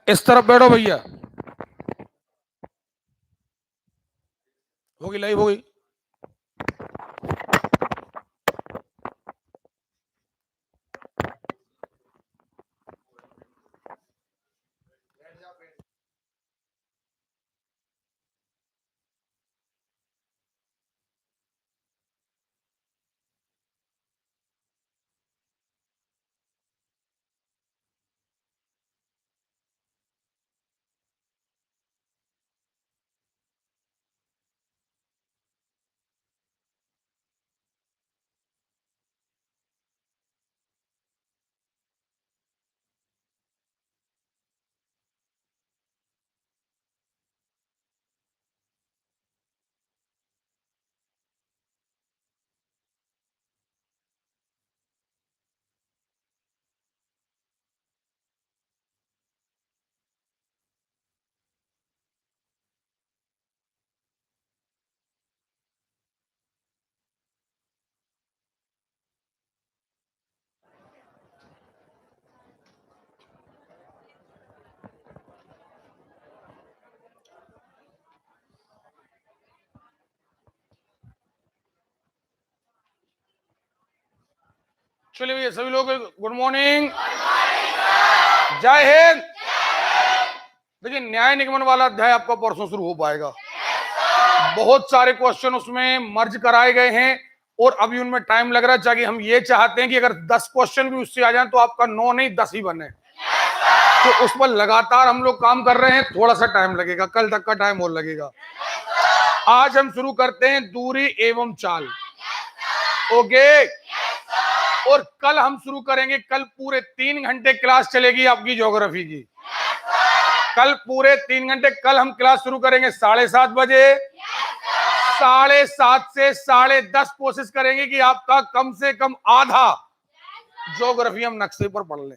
इस तरफ बैठो भैया। होगी लाइव होगी। चलिए भैया सभी लोग गुड मॉर्निंग, जय हिंद। देखिए न्याय निगमन वाला अध्याय आपका परसों शुरू हो पाएगा। बहुत सारे क्वेश्चन उसमें मर्ज कराए गए हैं और अभी उनमें टाइम लग रहा है। चाहिए हम ये चाहते हैं कि अगर 10 क्वेश्चन भी उससे आ जाए तो आपका 9 नहीं 10 ही बने। तो उस पर लगातार हम लोग काम कर रहे हैं। थोड़ा सा टाइम लगेगा, कल तक का टाइम और लगेगा। आज हम शुरू करते हैं दूरी एवं चाल। ओके, और कल हम शुरू करेंगे। कल पूरे 3 घंटे क्लास चलेगी आपकी ज्योग्राफी की। कल पूरे 3 घंटे। कल हम क्लास शुरू करेंगे 7:30 बजे। 7:30 से 10:30 कोशिश करेंगे कि आपका कम से कम आधा ज्योग्राफी हम नक्शे पर पढ़ लें।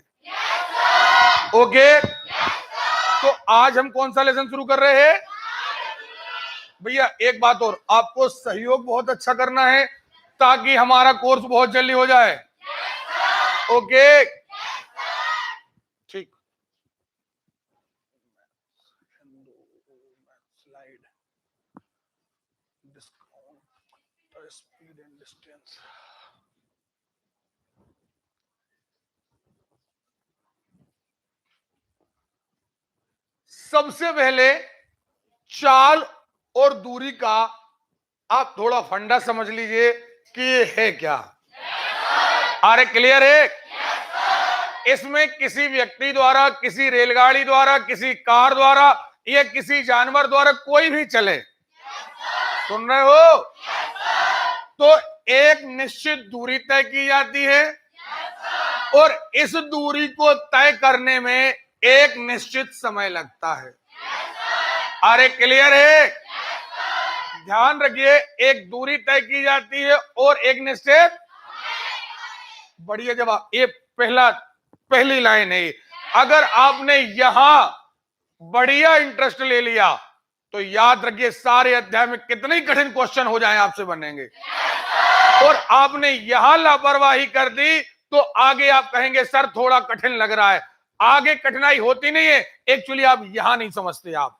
ओके, तो आज हम कौन सा लेसन शुरू कर रहे हैं भैया? एक बात और, आपको सहयोग बहुत अच्छा करना है ताकि हमारा कोर्स बहुत जल्दी हो जाए। ओके, ठीक। Slide discount speed and distance. सबसे पहले चाल और दूरी का आप थोड़ा फंडा समझ लीजिए कि ये है क्या। अरे क्लियर है? इसमें किसी व्यक्ति द्वारा, किसी रेलगाड़ी द्वारा, किसी कार द्वारा या किसी जानवर द्वारा कोई भी चले, सुन रहे हो, तो एक निश्चित दूरी तय की जाती है और इस दूरी को तय करने में एक निश्चित समय लगता है। अरे क्लियर है? ध्यान रखिए, एक दूरी तय की जाती है और एक निश्चित। बढ़िया जवाब। ये पहली लाइन है। अगर आपने यहां बढ़िया इंटरेस्ट ले लिया तो याद रखिए सारे अध्याय में कितने ही कठिन क्वेश्चन हो जाएं आपसे बनेंगे। और आपने यहां लापरवाही कर दी तो आगे आप कहेंगे सर थोड़ा कठिन लग रहा है। आगे कठिनाई होती नहीं है, एक्चुअली आप यहां नहीं समझते आप।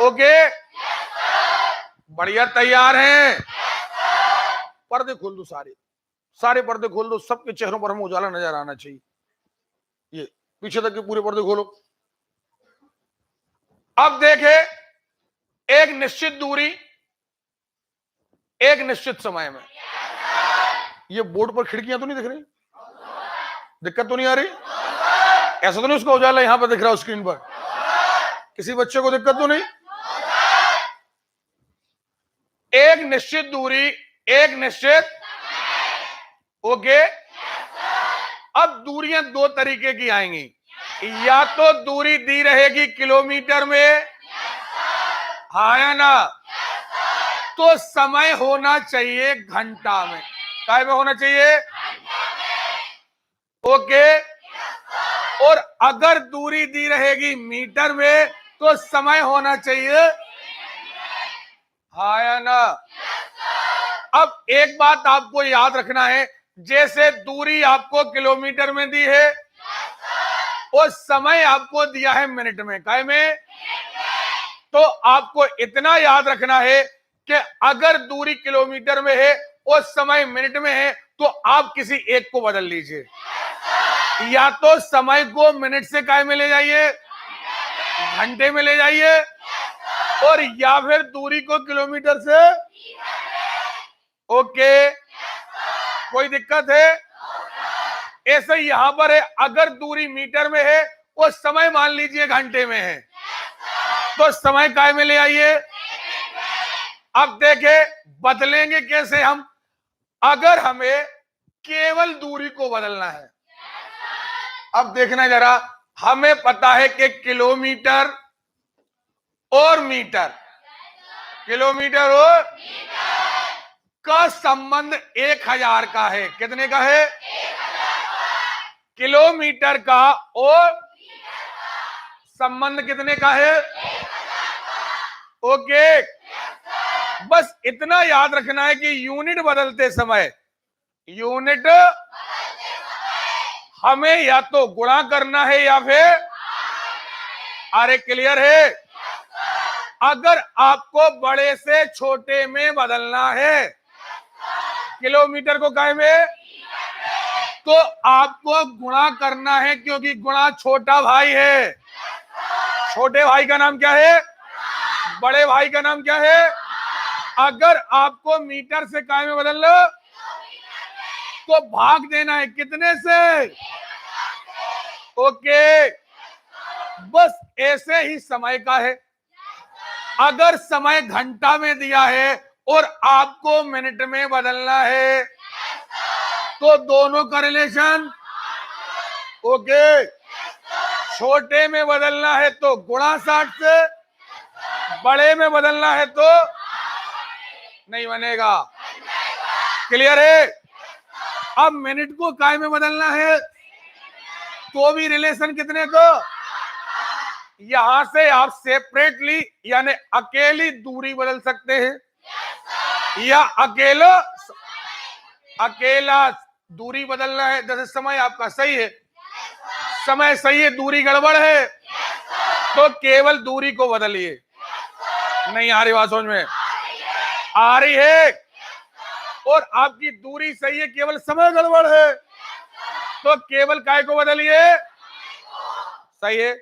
ओके, बढ़िया, तैयार हैं? पर्दे खोल दो, सारे पर्दे खोल दो। सबके चेहरों पर हमें उजाला नजर आना चाहिए। ये पीछे तक के पूरे पर्दे खोलो। अब देखे, एक निश्चित दूरी एक निश्चित समय में। ये बोर्ड पर खिड़कियां तो नहीं दिख रही? दिक्कत तो नहीं आ रही? ऐसा तो नहीं उसका उजाला यहां पर दिख रहा है स्क्रीन पर? किसी बच्चे को दिक्कत तो नहीं? एक निश्चित दूरी एक निश्चित। ओके, अब दूरियां दो तरीके की आएंगी। या तो दूरी दी रहेगी किलोमीटर में, हाँ या ना, तो समय होना चाहिए घंटा में। काय में होना चाहिए? ओके, और अगर दूरी दी रहेगी मीटर में तो समय होना चाहिए, हाँ या ना। अब एक बात आपको याद रखना है, जैसे दूरी आपको किलोमीटर में दी है, और समय आपको दिया है मिनट में, काय में। तो आपको इतना याद रखना है कि अगर दूरी किलोमीटर में है और समय मिनट में है तो आप किसी एक को बदल लीजिए। या तो समय को मिनट से काय में ले जाइए, घंटे में ले जाइए, और या फिर दूरी को किलोमीटर से। ओके, कोई दिक्कत है? ऐसे यहां पर है, अगर दूरी मीटर में है और समय मान लीजिए घंटे में है, तो समय काय में ले आइए। अब देखें बदलेंगे कैसे हम। अगर हमें केवल दूरी को बदलना है, अब देखना जरा, हमें पता है कि किलोमीटर और मीटर, किलोमीटर और का संबंध 1000 का है। कितने का है? किलोमीटर का और संबंध कितने का है? ओके, बस इतना याद रखना है कि यूनिट बदलते समय, यूनिट हमें या तो गुणा करना है या फिर, अरे क्लियर है? अगर आपको बड़े से छोटे में बदलना है, किलोमीटर को काय में, तो आपको गुणा करना है, क्योंकि गुणा छोटा भाई है। छोटे भाई का नाम क्या है? बड़े भाई का नाम क्या है? अगर आपको मीटर से काय में बदलना तो भाग देना है, कितने से? ओके, बस ऐसे ही समय का है। अगर समय घंटा में दिया है और आपको मिनट में बदलना है, तो दोनों का रिलेशन। ओके, छोटे में बदलना है तो गुणा 60 से, बड़े में बदलना है तो नहीं बनेगा। क्लियर है? अब मिनट को काय में बदलना है तो भी रिलेशन कितने को? यहां से आप सेपरेटली यानी अकेली दूरी बदल सकते हैं, या अकेला दूरी बदलना है। जैसे समय आपका सही है, समय सही है, दूरी गड़बड़ है, तो केवल दूरी को बदलिए। नहीं आ रही बात समझ में? आ रही है? और आपकी दूरी सही है, केवल समय गड़बड़ है, तो केवल काय को बदलिए। सही है?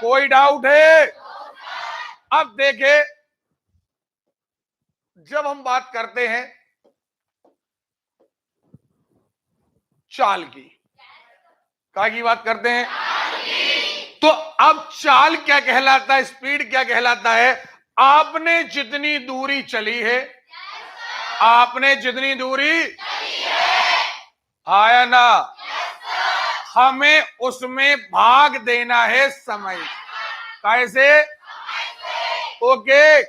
कोई डाउट है? अब देखें, जब हम बात करते हैं चाल की, काय की बात करते हैं, तो अब चाल क्या कहलाता है, स्पीड क्या कहलाता है? आपने जितनी दूरी चली है, आपने जितनी दूरी आया ना, हमें उसमें भाग देना है समय। कैसे? ओके,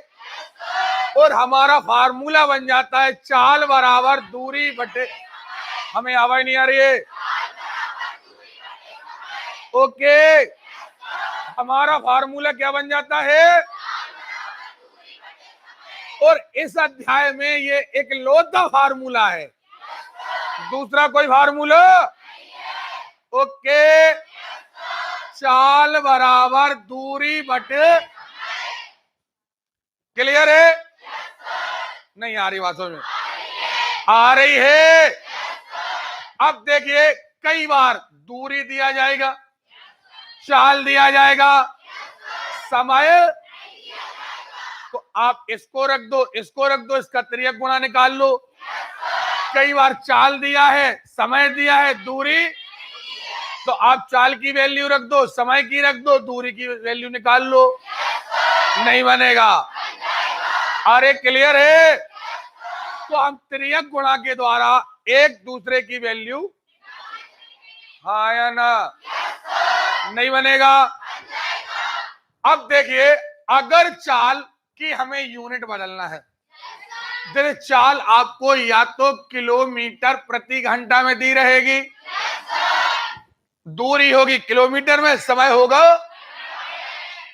और हमारा फार्मूला बन जाता है चाल बराबर दूरी बटे, हमें आवाज नहीं आ रही है? ओके, हमारा फार्मूला क्या बन जाता है? और इस अध्याय में ये एक लौता फार्मूला है, दूसरा कोई फार्मूला। ओके, चाल बराबर दूरी बटे, क्लियर है? नहीं आ रही बात समझ में? आ रही है? अब देखिए, कई बार दूरी दिया जाएगा, चाल दिया जाएगा, समय, तो आप इसको रख दो, इसको रख दो, इसका तिर्यक गुणा निकाल लो। कई बार चाल दिया है, समय दिया है, दूरी, तो आप चाल की वैल्यू रख दो, समय की रख दो, दूरी की वैल्यू निकाल लो। नहीं बनेगा? अरे क्लियर है? तो हम तिर्यक गुणा के द्वारा एक दूसरे की वैल्यू, हाँ या ना? नहीं बनेगा? अब देखिए, अगर चाल की हमें यूनिट बदलना है, देखिए चाल आपको या तो किलोमीटर प्रति घंटा में दी रहेगी, दूरी होगी किलोमीटर में, समय होगा,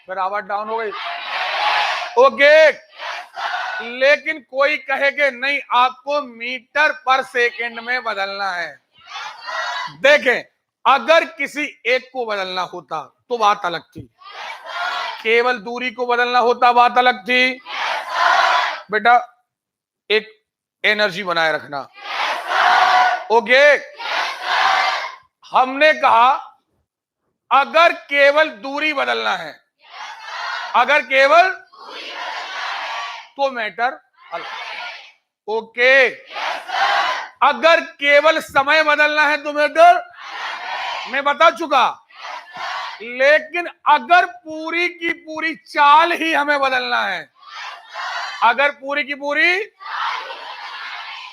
फिर आवाज डाउन हो गई। ओके, लेकिन कोई कहे कि नहीं आपको मीटर पर सेकंड में बदलना है। देखें, अगर किसी एक को बदलना होता तो बात अलग थी, केवल दूरी को बदलना होता बात अलग थी। बेटा एक एनर्जी बनाए रखना, ओके। हमने कहा अगर केवल दूरी बदलना है, अगर केवल तो मैटर अलग, ओके। अगर केवल समय बदलना है तो मैटर मैं बता चुका, लेकिन अगर पूरी की पूरी चाल ही हमें बदलना है, अगर पूरी की पूरी,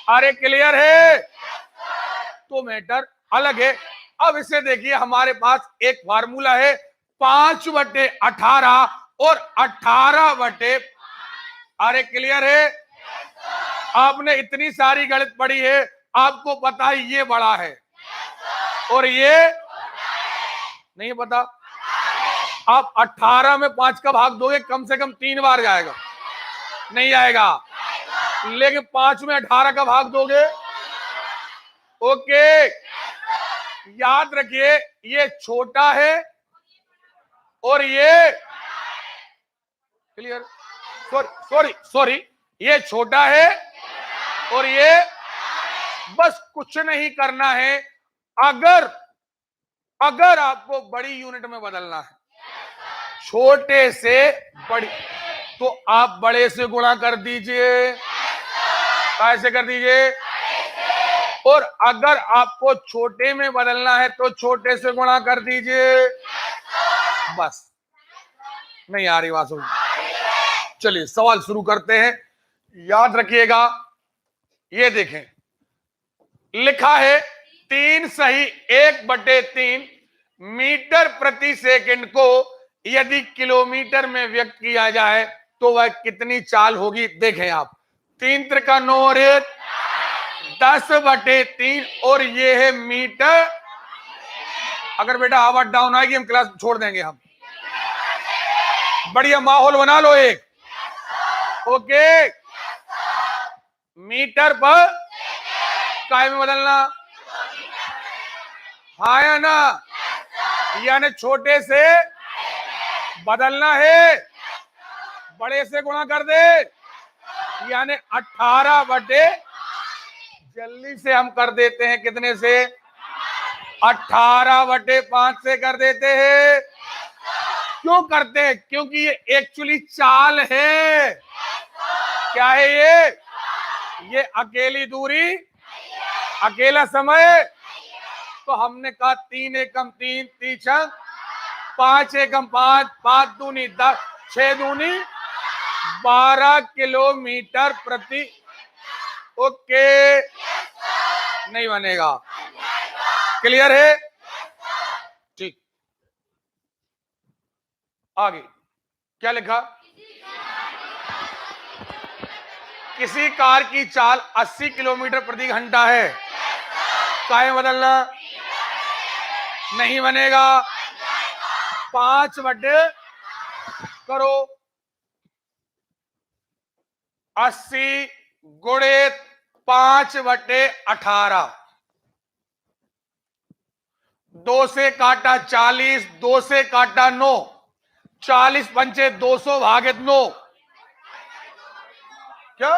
अरे क्लियर है, तो मैटर अलग है। अब इसे देखिए, हमारे पास एक फार्मूला है 5/18 और 18/, अरे क्लियर है। आपने इतनी सारी गणित पढ़ी है, आपको पता है ये बड़ा है और ये नहीं पता। आप 18 में 5 का भाग दोगे, कम से कम 3 बार जाएगा, नहीं आएगा। लेकिन 5 में 18 का भाग दोगे, ओके। याद रखिए ये छोटा है और ये क्लियर, सॉरी ये छोटा है और ये, बस कुछ नहीं करना है। अगर आपको बड़ी यूनिट में बदलना है, छोटे से बड़ी, तो आप बड़े से गुणा कर दीजिए, कैसे कर दीजिए। और अगर आपको छोटे में बदलना है तो छोटे से गुणा कर दीजिए, बस। नहीं आ रही बात समझ? चलिए सवाल शुरू करते हैं। याद रखिएगा, ये देखें लिखा है 3 सही 1/3 मीटर प्रति सेकंड को यदि किलोमीटर में व्यक्त किया जाए तो वह कितनी चाल होगी। देखें आप, 3 त्रिका 9 और 10/3 और ये है मीटर। अगर बेटा आवाज डाउन आएगी हम क्लास छोड़ देंगे। हम बढ़िया माहौल बना लो एक, ओके। मीटर पर काय में बदलना, हाँ या ना, यानी छोटे से बदलना है, बड़े से गुणा कर दे, यानी 18/, जल्दी से हम कर देते हैं कितने से, 18/5 से कर देते हैं। क्यों करते हैं? क्योंकि ये एक्चुअली चाल है। क्या है ये अकेली दूरी, अकेला समय। तो हमने कहा 3 एकम 3, 3 छंग 5 एकम 5, 5 दूनी 10, 6 दूनी 12 किलोमीटर प्रति, ओके। नहीं बनेगा, क्लियर है, ठीक। आगे क्या लिखा, किसी कार की चाल 80 किलोमीटर प्रति घंटा है, काय में बदलना, नहीं बनेगा। 5/, करो 80 गुणे 5/18, 2 से काटा 40, 2 से काटा 9, 40 पंचे 200 भागित 9, क्या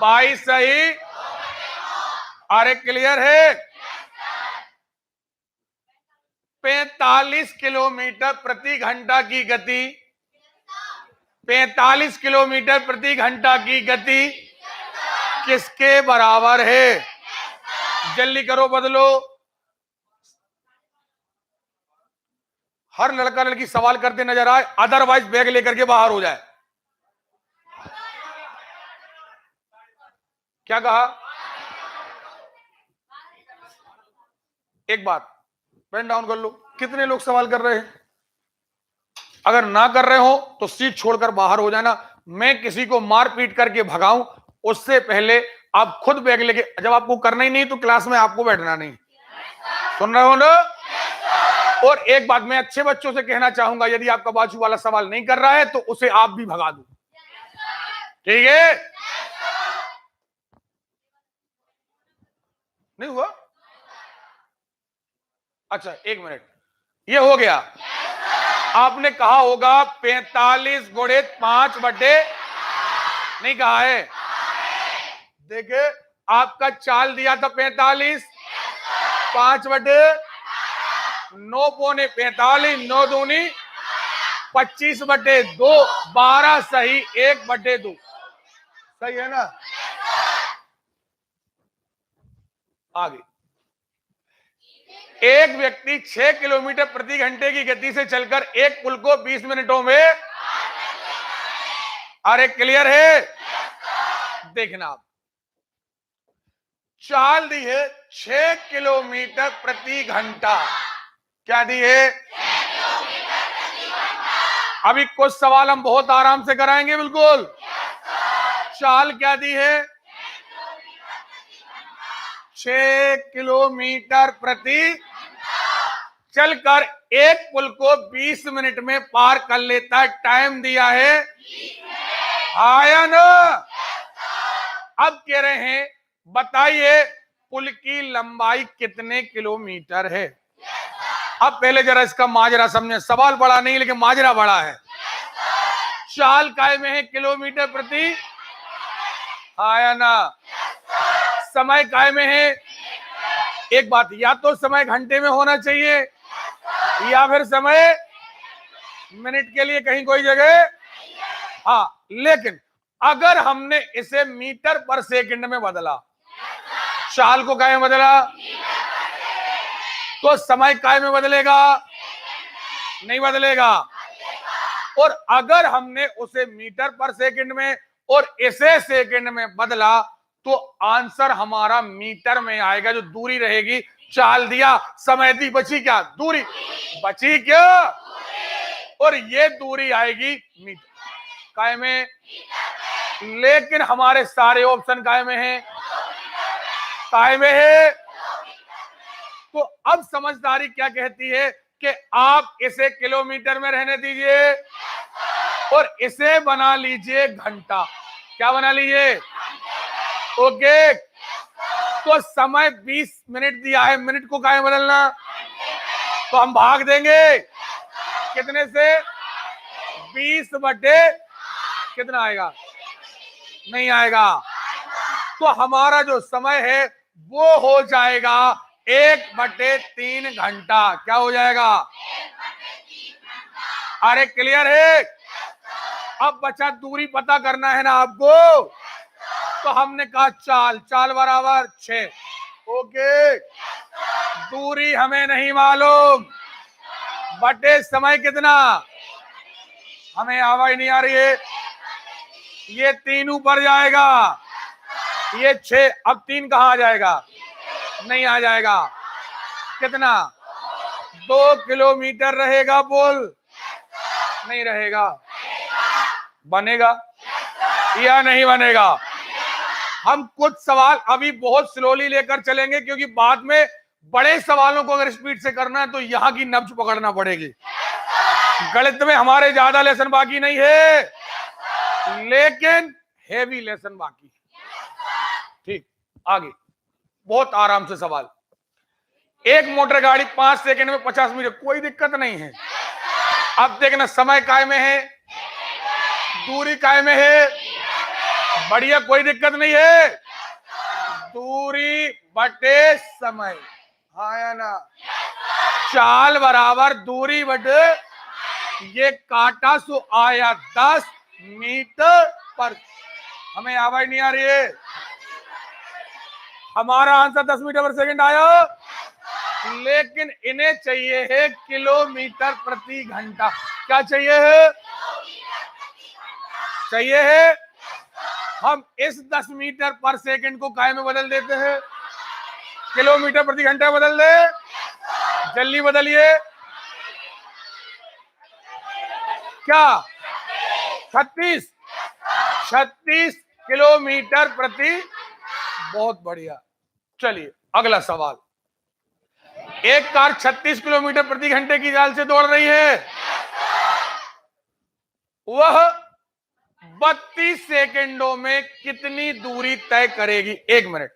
22 सही, अरे क्लियर है। 45 किलोमीटर प्रति घंटा की गति, 45 किलोमीटर प्रति घंटा की गति किसके बराबर है? जल्दी करो, बदलो। हर लड़का लड़की सवाल करते नजर आए, अदरवाइज बैग लेकर के बाहर हो जाए। क्या कहा? एक बात पेन डाउन कर लो, कितने लोग सवाल कर रहे हैं? अगर ना कर रहे हो तो सीट छोड़कर बाहर हो जाना। मैं किसी को मार पीट करके भगाऊं उससे पहले आप खुद बैग लेके, जब आपको करना ही नहीं तो क्लास में आपको बैठना नहीं। सुन रहे हो ना? और एक बात मैं अच्छे बच्चों से कहना चाहूंगा, यदि आपका बाजू वाला सवाल नहीं कर रहा है तो उसे आप भी भगा दो, ठीक है? नहीं हुआ? अच्छा 1 मिनट, ये हो गया। आपने कहा होगा 45 गुणे 5 बटे, नहीं कहा है? देखिए आपका चाल दिया था 45, 5 बटे 9 पौने 45, 9 दूनी 25 बटे 2, 12 सही, 1 बटे 2 सही है ना? आगे, एक व्यक्ति 6 किलोमीटर प्रति घंटे की गति से चलकर एक पुल को 20 मिनटों में, अरे क्लियर है? देखना आप, चाल दी है 6 किलोमीटर प्रति घंटा, क्या दी है? अभी कुछ सवाल हम बहुत आराम से कराएंगे बिल्कुल। चाल क्या दी है? 6 किलोमीटर प्रति, चलकर एक पुल को 20 मिनट में पार कर लेता है, टाइम दिया है, आया ना? अब कह रहे हैं बताइए पुल की लंबाई कितने किलोमीटर है? अब पहले जरा इसका माजरा समझे, सवाल बड़ा नहीं लेकिन माजरा बड़ा है। चाल काय में है? किलोमीटर प्रति, आया ना? समय काय में है? एक बात, या तो समय घंटे में होना चाहिए या फिर समय मिनट के लिए कहीं कोई जगह, हाँ, लेकिन अगर हमने इसे मीटर पर सेकंड में बदला, चाल को काय में बदला, तो समय काय में बदलेगा? नहीं बदलेगा। और अगर हमने उसे मीटर पर सेकंड में और इसे सेकंड में बदला तो आंसर हमारा मीटर में आएगा, जो दूरी रहेगी। चाल दिया, समय दी, बची क्या? दूरी बची क्या? और ये दूरी आएगी मीटर काय में, लेकिन हमारे सारे ऑप्शन काय में है? काय में है। तो अब समझदारी क्या कहती है कि आप इसे किलोमीटर में रहने दीजिए और इसे बना लीजिए घंटा। क्या बना लीजिए? ओके, तो समय 20 मिनट दिया है, मिनट को काय बदलना, तो हम भाग देंगे कितने से? 20 बटे कितना आएगा? नहीं आएगा। तो हमारा जो समय है वो हो जाएगा 1/3 घंटा। क्या हो जाएगा? अरे क्लियर है? अब बचा दूरी पता करना है ना आपको, तो हमने कहा चाल बराबर 6, ओके, दूरी हमें नहीं मालूम, बटे समय कितना हमें आवाज नहीं आ रही है, ये 3 ऊपर जाएगा, ये 6, अब 3 कहां आ जाएगा? नहीं आ जाएगा। कितना? 2 किलोमीटर रहेगा पुल? नहीं रहेगा। बनेगा या नहीं बनेगा? हम कुछ सवाल अभी बहुत स्लोली लेकर चलेंगे, क्योंकि बाद में बड़े सवालों को अगर स्पीड से करना है तो यहां की नब्ज पकड़ना पड़ेगी। गणित में हमारे ज्यादा लेसन बाकी नहीं है, लेकिन हेवी लेसन बाकी है। ठीक, आगे बहुत आराम से सवाल। एक मोटर गाड़ी 5 सेकंड में 50 मीटर, कोई दिक्कत नहीं है। अब देखना, समय काय में है, दूरी काय में है, बढ़िया, कोई दिक्कत नहीं है। दूरी बटे समय, आया ना? चाल बराबर दूरी बटे, ये काटा सो आया 10 मीटर पर। हमें आवाज नहीं आ रही है? हमारा आंसर 10 मीटर पर सेकंड आया, लेकिन इन्हें चाहिए है किलोमीटर प्रति घंटा। क्या चाहिए है? चाहिए है। हम इस 10 मीटर पर सेकंड को काय में बदल देते हैं, किलोमीटर प्रति घंटा बदल दे, जल्दी बदलिए। क्या? 36 किलोमीटर प्रति, बहुत बढ़िया। चलिए अगला सवाल। एक कार 36 किलोमीटर प्रति घंटे की चाल से दौड़ रही है, वह 32 सेकंडों में कितनी दूरी तय करेगी? 1 मिनट।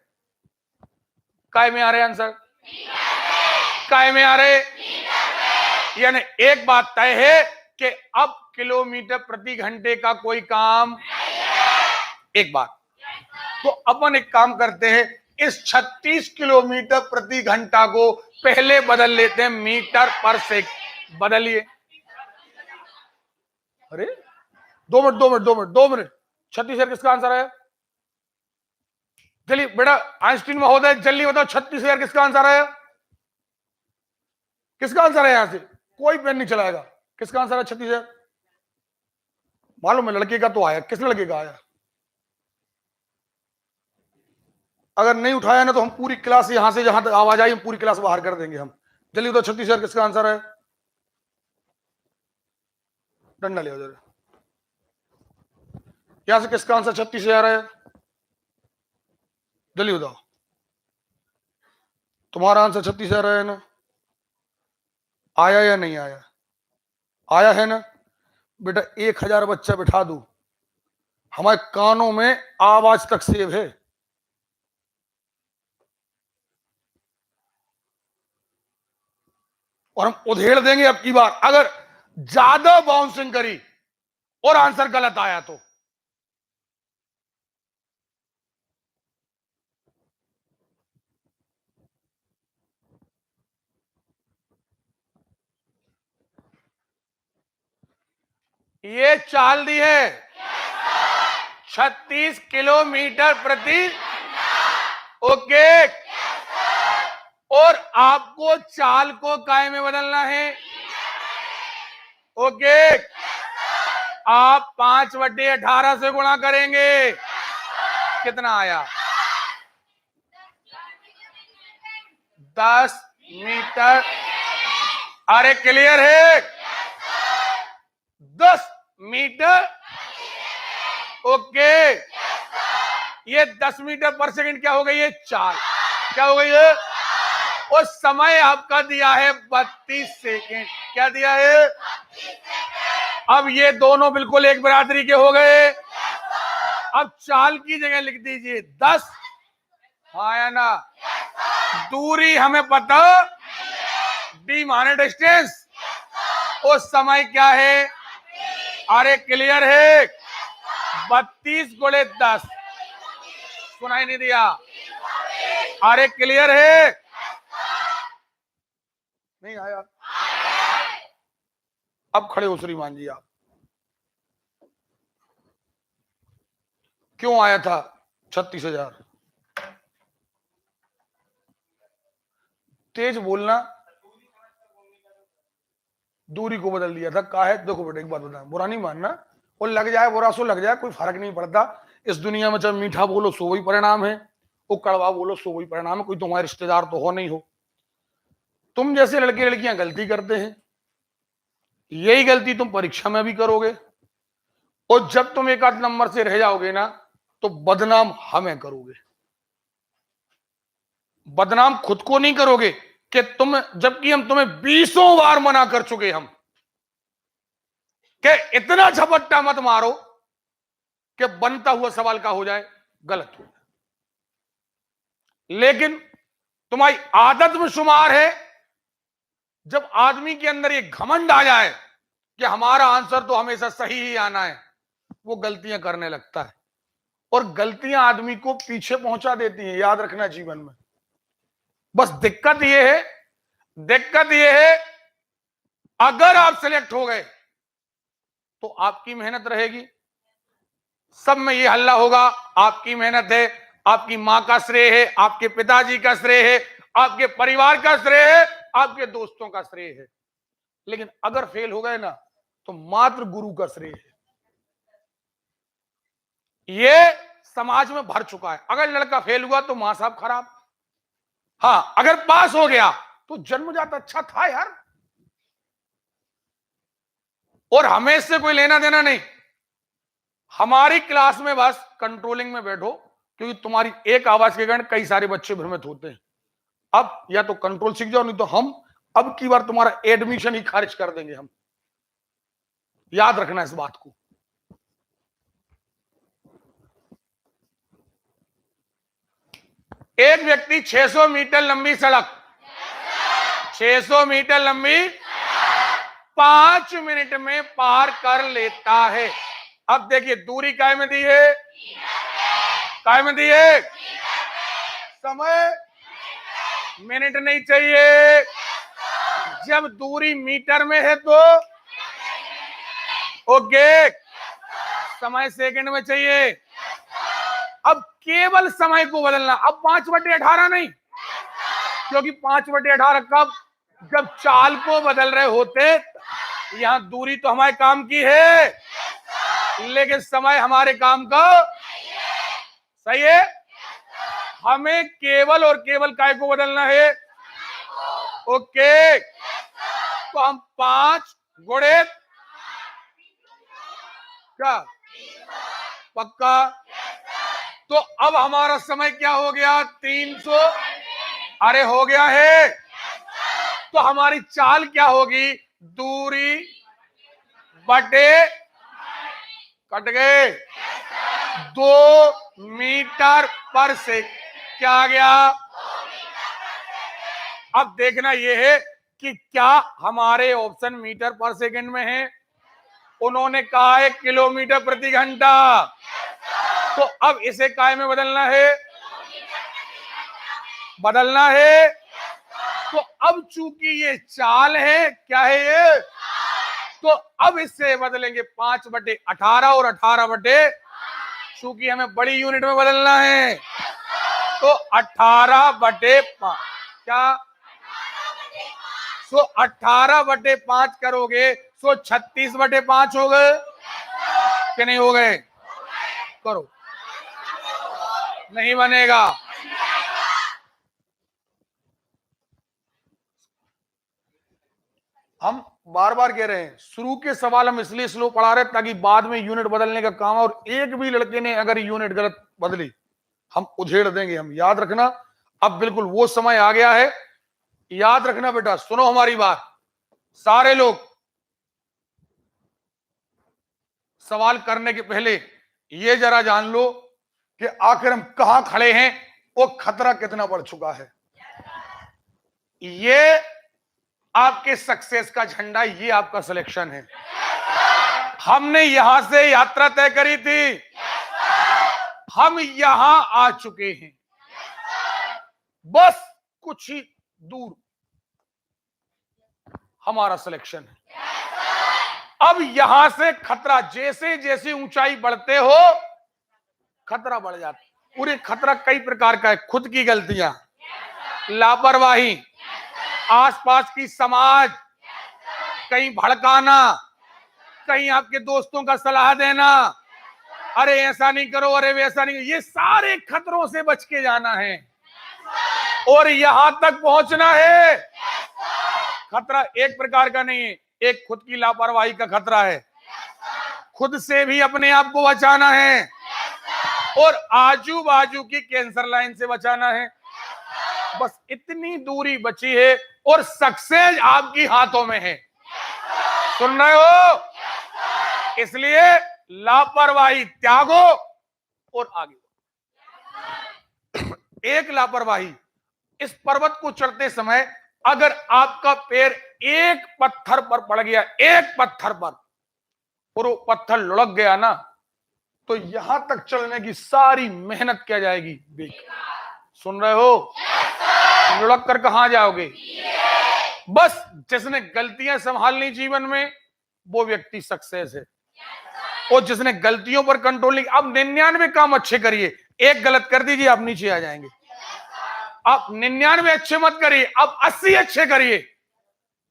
काय में आ रहे आंसर? काय में आ रहे, यानी एक बात तय है कि अब किलोमीटर प्रति घंटे का कोई काम एक बात। तो अपन एक काम करते हैं, इस 36 किलोमीटर प्रति घंटा को पहले बदल लेते हैं मीटर पर सेकंड। बदलिए। अरे 2 मिनट 36,000 किसका आंसर है? चलिए बेटा आइंस्टीन महोदय जल्दी बताओ 36,000 किसका आंसर है? किसका आंसर है? यहां से कोई पेन नहीं चलाएगा। किसका आंसर है 36,000? मालूम है लड़के का तो आया। किस लड़के का आया? अगर नहीं उठाया ना तो हम पूरी क्लास यहां से जहां तक आवाज आई पूरी क्लास बाहर कर देंगे हम। जल्दी बताओ 36,000 किसका आंसर है? डंडा ले जरा। यहां से किसका आंसर 36,000 है? जल्दी बताओ। तुम्हारा आंसर 36,000 है ना? आया या नहीं आया? आया है ना? बेटा 1,000 बच्चा बिठा दू, हमारे कानों में आवाज तक सेव है। और हम उधेड़ देंगे अब की बार अगर ज्यादा बाउंसिंग करी और आंसर गलत आया तो। ये चाल दी है 36 किलोमीटर प्रति। ओके। और आपको चाल को काय में बदलना है। ओके। आप 5/18 से गुणा करेंगे। कितना आया? 10 मीटर। अरे क्लियर है? 10 मीटर। ओके। ये 10 मीटर पर सेकंड क्या हो गई है? चाल। क्या हो गई है? और समय आपका दिया है 32 सेकंड। क्या दिया है? अब ये दोनों बिल्कुल एक बरादरी के हो गए। अब चाल की जगह लिख दीजिए 10। हाँ या ना? दूरी हमें पता, डी माने डिस्टेंस, और समय क्या है? अरे क्लियर है? 32 गुणे 10। सुनाई नहीं दिया? अरे क्लियर है? नहीं आया? अब खड़े हो श्रीमान जी आप। क्यों आया था 36,000? तेज बोलना। दूरी को बदल दिया था। का है? देखो बेटा एक बात बता, बुरा नहीं मानना, और लग जाए बुरा सो लग जाए, कोई फर्क नहीं पड़ता। इस दुनिया में जब मीठा बोलो सो वही परिणाम है, वो कड़वा बोलो सो वही परिणाम है। कोई तुम्हारे रिश्तेदार तो हो नहीं हो। तुम जैसे लड़के लड़कियां गलती करते हैं, यही गलती तुम परीक्षा में भी करोगे, और जब तुम एक आध नंबर से रह जाओगे ना तो बदनाम हमें करोगे। बदनाम खुद को नहीं करोगे कि तुम, जबकि हम तुम्हें 20 बार मना कर चुके हम कि इतना झपट्टा मत मारो कि बनता हुआ सवाल का हो जाए गलत हो जाए। लेकिन तुम्हारी आदत में शुमार है, जब आदमी के अंदर ये घमंड आ जाए कि हमारा आंसर तो हमेशा सही ही आना है, वो गलतियां करने लगता है। और गलतियां आदमी को पीछे पहुंचा देती हैं, याद रखना जीवन में। बस दिक्कत यह है अगर आप सिलेक्ट हो गए तो आपकी मेहनत रहेगी। सब में ये हल्ला होगा आपकी मेहनत है, आपकी मां का श्रेय है, आपके पिताजी का श्रेय है, आपके परिवार का श्रेय है, आपके दोस्तों का श्रेय है। लेकिन अगर फेल हो गए ना तो मात्र गुरु का श्रेय है। ये समाज में भर चुका है। अगर लड़का फेल हुआ तो मां साहब खराब, हाँ अगर पास हो गया तो जन्मजात अच्छा था यार, और हमें इससे कोई लेना देना नहीं। हमारी क्लास में बस कंट्रोलिंग में बैठो, क्योंकि तुम्हारी एक आवाज के कारण कई सारे बच्चे भ्रमित होते हैं। अब या तो कंट्रोल सीख जाओ, नहीं तो हम अब की बार तुम्हारा एडमिशन ही खारिज कर देंगे हम। याद रखना इस बात को। एक व्यक्ति 600 मीटर लंबी सड़क 600 मीटर लंबी 5 मिनट में पार कर लेता है। अब देखिए दूरी काय में दी है, काय में दी है, समय मिनट नहीं चाहिए। जब दूरी मीटर में है तो ओके, समय सेकंड में चाहिए। अब केवल समय को बदलना, अब 5/18 नहीं, क्योंकि 5/18 कब, जब चाल को बदल रहे होते। यहां दूरी तो हमारे काम की है, लेकिन समय हमारे काम का सही है। हमें केवल और केवल काय को बदलना है, ओके। तो हम 5 गुणे क्या, पक्का। तो अब हमारा समय क्या हो गया, 300। अरे हो गया है। तो हमारी चाल क्या होगी, दूरी बटे, कट गए, 2 मीटर पर सेकंड, क्या आ गया। अब देखना यह है कि क्या हमारे ऑप्शन मीटर पर सेकंड में है, उन्होंने कहा है किलोमीटर प्रति घंटा। तो अब इसे काय में बदलना है, बदलना है। तो अब चूंकि ये चाल है, क्या है ये, तो अब इससे बदलेंगे 5/18 और 18 चूंकि हमें बड़ी यूनिट में बदलना है, तो 18/5 क्या, सो 18/5 करोगे सो 36/5 हो गए कि नहीं हो गए, करो, नहीं बनेगा। हम बार बार कह रहे हैं, शुरू के सवाल हम इसलिए स्लो पढ़ा रहे ताकि बाद में यूनिट बदलने का काम, और एक भी लड़के ने अगर यूनिट गलत बदली हम उधेड़ देंगे। हम याद रखना, अब बिल्कुल वो समय आ गया है, याद रखना बेटा, सुनो हमारी बात सारे लोग। सवाल करने के पहले ये जरा जान लो कि आखिर हम कहां खड़े हैं, वो खतरा कितना बढ़ चुका है। ये आपके सक्सेस का झंडा, ये आपका सिलेक्शन है। हमने यहां से यात्रा तय करी थी, हम यहां आ चुके हैं, बस कुछ ही दूर हमारा सिलेक्शन है। अब यहां से खतरा, जैसे जैसे ऊंचाई बढ़ते हो खतरा बढ़ जाता है। पूरे खतरा कई प्रकार का है, खुद की गलतियां, लापरवाही, आसपास की समाज, कहीं भड़काना, कहीं आपके दोस्तों का सलाह देना, अरे ऐसा नहीं करो, अरे वैसा नहीं, ये सारे खतरों से बच के जाना है और यहां तक पहुंचना है। खतरा एक प्रकार का नहीं है, एक खुद की लापरवाही का खतरा है, खुद से भी अपने आप को बचाना है और आजू बाजू की कैंसर लाइन से बचाना है। बस इतनी दूरी बची है और सक्सेस आपकी हाथों में है। सुन रहे हो? इसलिए लापरवाही त्यागो और आगे। एक लापरवाही, इस पर्वत को चढ़ते समय अगर आपका पैर एक पत्थर पर पड़ गया, एक पत्थर पर, और वो पत्थर लुढ़क गया ना, तो यहां तक चलने की सारी मेहनत क्या जाएगी, बेकार। सुन रहे हो? लुढ़क कर कहां जाओगे? बस जिसने गलतियां संभालनी जीवन में, वो व्यक्ति सक्सेस है। और जिसने गलतियों पर कंट्रोल नहीं, अब 99 काम अच्छे करिए, एक गलत कर दीजिए आप नीचे आ जाएंगे। आप 99 अच्छे मत करिए, अब 80 अच्छे करिए,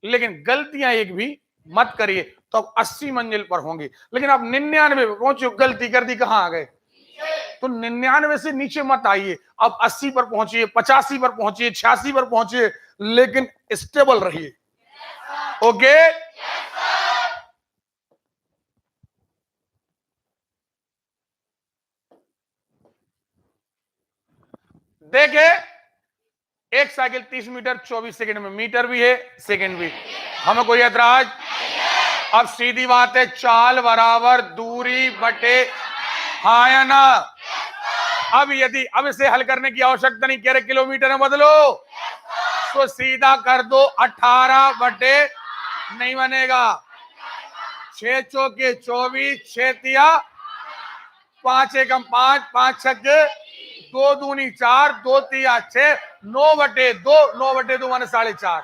लेकिन गलतियां एक भी मत करिए, तो आप 80 मंजिल पर होंगे। लेकिन आप 99 पे पहुंचे, गलती कर दी, कहां आ गए? तो 99 से नीचे मत आइए, आप 80 पर पहुंचिए, 85 पर पहुंचिए, 86 पर पहुंचिए, लेकिन स्टेबल रहिए। ओके? देखे, एक साइकिल 30 मीटर 24 सेकंड में, मीटर भी है सेकंड भी, हमें कोई ऐतराज? अब सीधी बात है, चाल बराबर दूरी बटे, हाँ या ना? अब यदि अब इसे हल करने की आवश्यकता नहीं, कह रहे किलोमीटर में बदलो, तो सीधा कर दो 18 बटे, नहीं बनेगा, 6 चौके 24, 6 तिया 5 एकम 5, 5 छक्के 2 दूनी 4, 2 तिया 6, 9 बटे 2, 9 बटे 2 माने 4.5,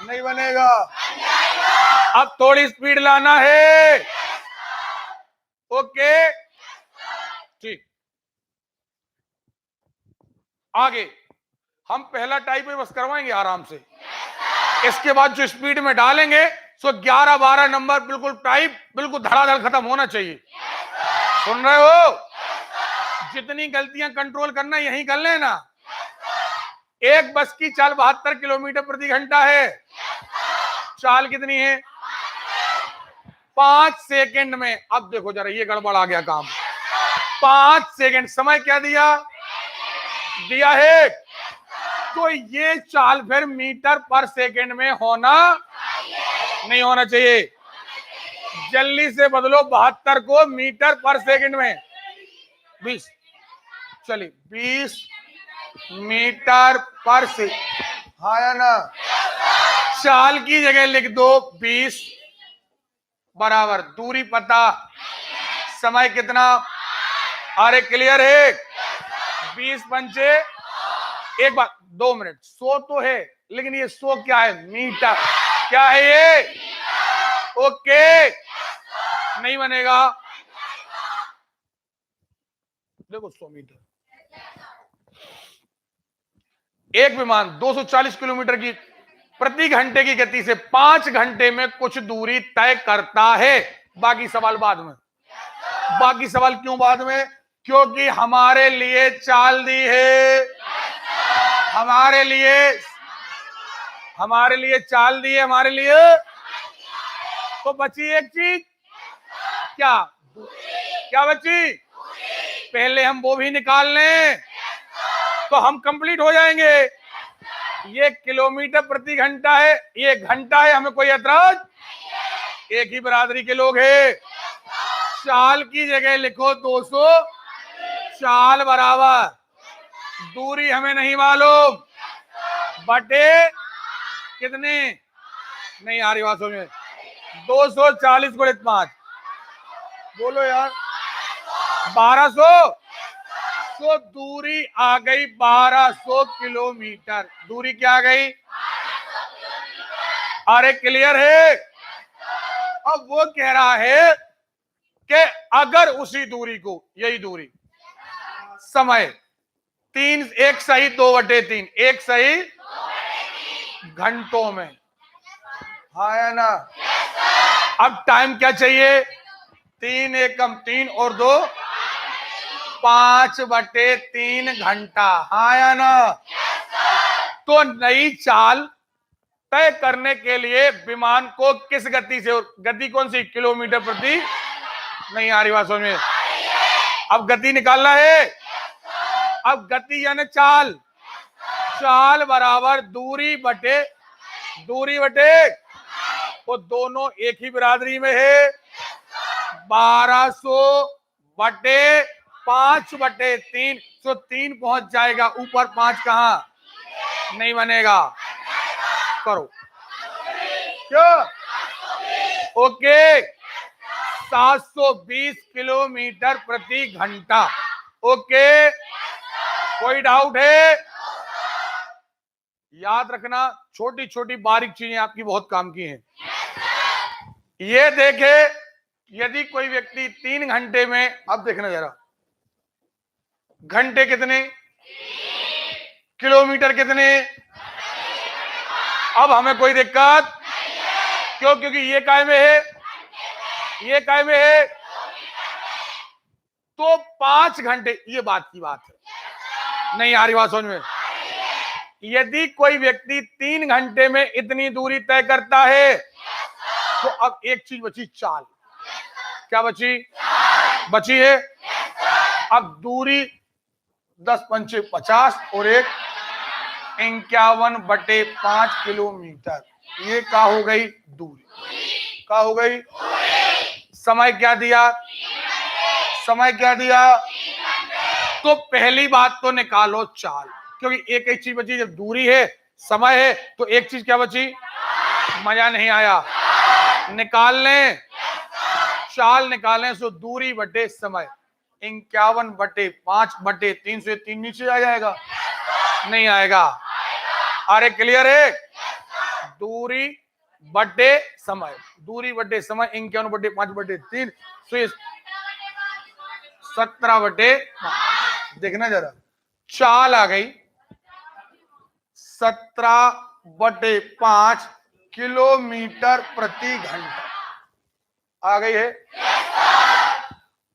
नहीं बनेगा। अब थोड़ी स्पीड लाना है। ओके ठीक, आगे हम पहला टाइप में बस करवाएंगे आराम से। इसके बाद जो स्पीड में डालेंगे सो 11-12 नंबर बिल्कुल टाइप, बिल्कुल धड़ाधड़ खत्म होना चाहिए। सुन रहे हो? जितनी गलतियां कंट्रोल करना यही कर लेना। एक बस की चाल 72 किलोमीटर प्रति घंटा है। चाल कितनी है? 5 सेकंड में। अब देखो जरा, ये गड़बड़ आ गया काम। 5 सेकंड समय क्या दिया? दिया है। तो ये चाल फिर मीटर पर सेकंड में होना नहीं होना चाहिए। जल्दी से बदलो 72 को मीटर पर सेकंड में। 20, चलिए 20 मीटर पर से, हाँ या ना? चाल की जगह लिख दो 20 बराबर दूरी पता, समय कितना? अरे क्लियर है? 20 पंचे, एक बात 2 मिनट, 100 तो है लेकिन ये 100 क्या है? मीटर। क्या है ये? ओके, नहीं बनेगा। देखो 100 मीटर। एक विमान 240 किलोमीटर की प्रति घंटे की गति से 5 घंटे में कुछ दूरी तय करता है। बाकी सवाल बाद में। बाकी सवाल क्यों बाद में? क्योंकि हमारे लिए चाल दी है, हमारे लिए चाल दी है, हमारे लिए। तो बची एक चीज, क्या क्या बची? पहले हम वो भी निकाल लें तो हम कंप्लीट हो जाएंगे। ये किलोमीटर प्रति घंटा है, ये घंटा है, हमें कोई ऐतराज? एक ही बरादरी के लोग हैं। चाल की जगह लिखो 200, चाल बराबर दूरी हमें नहीं मालूम बटे कितने, नहीं आ रही बात समझ में। 240 गुणित 5, बोलो यार, 1200। तो दूरी आ गई 1200 किलोमीटर। दूरी क्या आ गई? अरे क्लियर है? अब वो कह रहा है कि अगर उसी दूरी को, यही दूरी, समय 3, 1 सही 2/3, 1 सही घंटों में, हाँ या ना? अब टाइम क्या चाहिए? 3 एकम 3 और 2 5/3 घंटा, हाँ या ना? तो नई चाल तय करने के लिए विमान को किस गति से, और गति कौन सी? किलोमीटर प्रति, नहीं आ रही बात समझ में? अब गति निकालना है। अब गति यानी चाल, चाल बराबर दूरी बटे वो दोनों एक ही बिरादरी में है। 1200 बटे 5/3, तो 3 पहुंच जाएगा ऊपर, 5 कहां? नहीं बनेगा। करो क्यों? ओके, 720 किलोमीटर प्रति घंटा। ओके, कोई डाउट है? याद रखना, छोटी छोटी बारीक चीजें आपकी बहुत काम की हैं। ये देखे, यदि कोई व्यक्ति 3 घंटे में, अब देखना जरा, घंटे कितने, किलोमीटर कितने? अब हमें कोई दिक्कत क्यों? क्योंकि ये काय में है, ये काय में है। तो 5 घंटे, ये बात की बात है, नहीं आ रही बात समझ में? यदि कोई व्यक्ति 3 घंटे में इतनी दूरी तय करता है तो अब एक चीज बची, चाल। क्या बची? बची है। अब दूरी 10 पंचे 50 और 1 51/5 किलोमीटर। ये क्या हो गई? दूरी। क्या हो गई? समय क्या दिया? समय क्या दिया? तो पहली बात तो निकालो चाल, क्योंकि एक ही चीज बची, जब दूरी है समय है तो एक चीज क्या बची, मजा नहीं आया, निकाल लें, चाल निकालें, सो दूरी बटे समय 51/5/3 से 3 नीचे आ जाएगा, नहीं आएगा। अरे क्लियर है, दूरी बटे समय, दूरी बटे समय 51/5/3 से 17/5। देखना जरा, चाल आ गई 17/5 किलोमीटर प्रति घंटा आ गई है।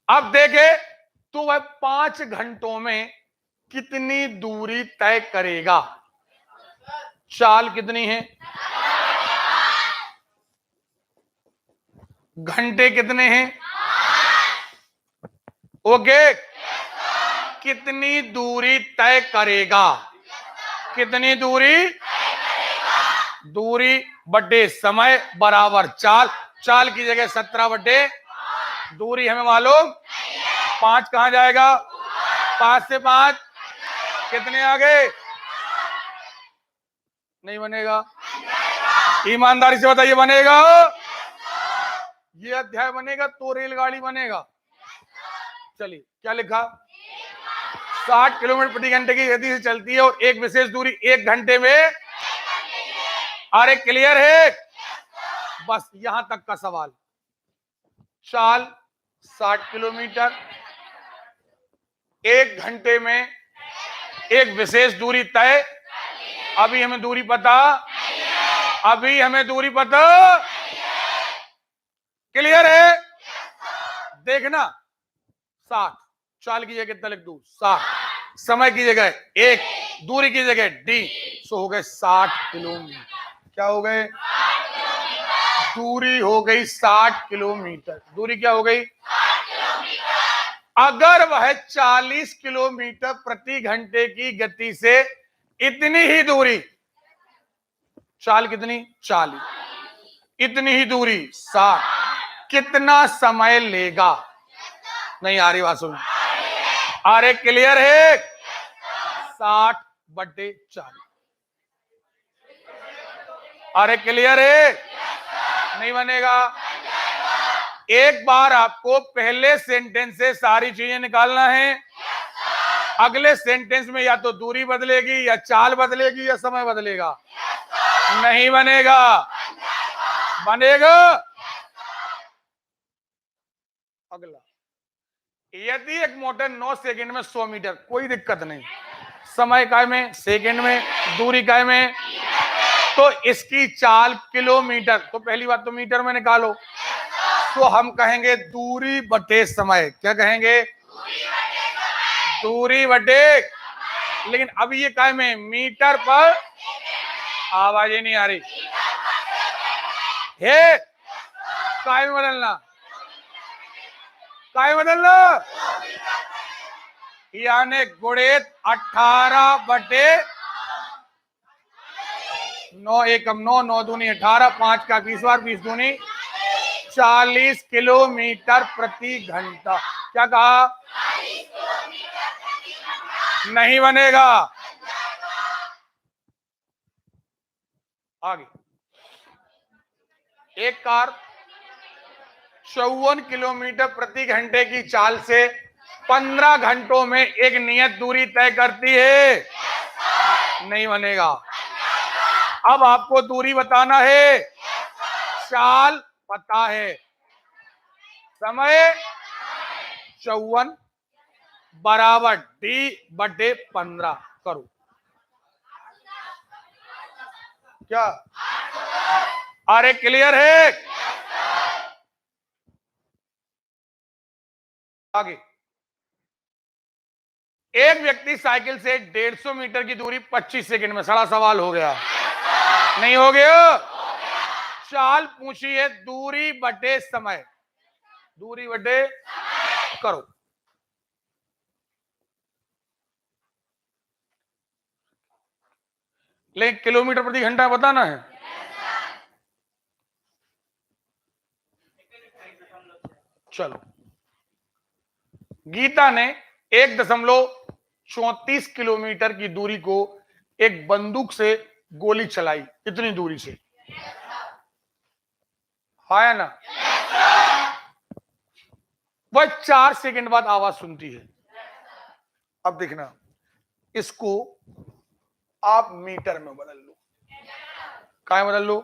अब देखे तो वह 5 घंटों में कितनी दूरी तय करेगा। चाल कितनी है, घंटे कितने हैं, ओके, कितनी दूरी तय करेगा, कितनी दूरी, दूरी बटे समय बराबर चाल। चाल की जगह 17 बटे, दूरी हमें मालूम 5 कहां जाएगा, 5 से 5 कितने आ गए, नहीं बनेगा, ईमानदारी से बताइए बनेगा, ये अध्याय बनेगा तो रेलगाड़ी बनेगा। चलिए क्या लिखा, 60 किलोमीटर प्रति घंटे की गति से चलती है और एक विशेष दूरी 1 घंटे में। अरे क्लियर है, बस यहां तक का सवाल। चाल 60 किलोमीटर, 1 घंटे में एक विशेष दूरी तय। अभी हमें दूरी पता, अभी हमें दूरी पता, क्लियर है, देखना 60, चाल की जगह कितना लिख दूं 60, समय की जगह 1, दूरी की जगह डी, सो हो गए 60 किलोमीटर। क्या हो गए, दूरी हो गई 60 किलोमीटर, दूरी क्या हो गई, अगर वह 40 किलोमीटर प्रति घंटे की गति से इतनी ही दूरी, चाल कितनी 40, इतनी ही दूरी 60, कितना समय लेगा, नहीं आ रही बात सुन, अरे क्लियर है, 60/40, अरे क्लियर है, नहीं बनेगा। एक बार आपको पहले सेंटेंस से सारी चीजें निकालना है, अगले सेंटेंस में या तो दूरी बदलेगी या चाल बदलेगी या समय बदलेगा, नहीं बनेगा, बनेगा। अगला, यदि एक मोटर 9 सेकंड में 100 मीटर, कोई दिक्कत नहीं, समय काय में, सेकंड में, दूरी काय में, तो इसकी चाल किलोमीटर, तो पहली बात तो मीटर में निकालो, तो हम कहेंगे दूरी बटे समय, क्या कहेंगे, दूरी बटे, लेकिन अब ये काय में, मीटर पर, आवाज ही नहीं आ रही है, काय में बदलना, काय बदलना, यानी गुणित 18/9, 9 एकम 9, 9 दूनी 18, 5 का 20 बार, 20 दूनी 40 किलोमीटर प्रति घंटा। क्या कहा, नहीं बनेगा। आगे, एक कार 54 किलोमीटर प्रति घंटे की चाल से 15 घंटों में एक नियत दूरी तय करती है, नहीं बनेगा। अब आपको दूरी बताना है, चाल पता है, समय 54 बराबर D/15 करो, क्या, अरे क्लियर है, आगे, एक व्यक्ति साइकिल से 150 मीटर की दूरी 25 सेकंड में, सारा सवाल हो गया, नहीं हो गया, चाल पूछी है दूरी बटे समय, दूरी बटे करो, लेकिन किलोमीटर प्रति घंटा बताना है। चलो, गीता ने 1.34 किलोमीटर की दूरी को एक बंदूक से गोली चलाई इतनी दूरी से, हाँ या ना? वह 4 सेकंड बाद आवाज सुनती है। अब देखना, इसको आप मीटर में बदल लो। क्या बदल लो?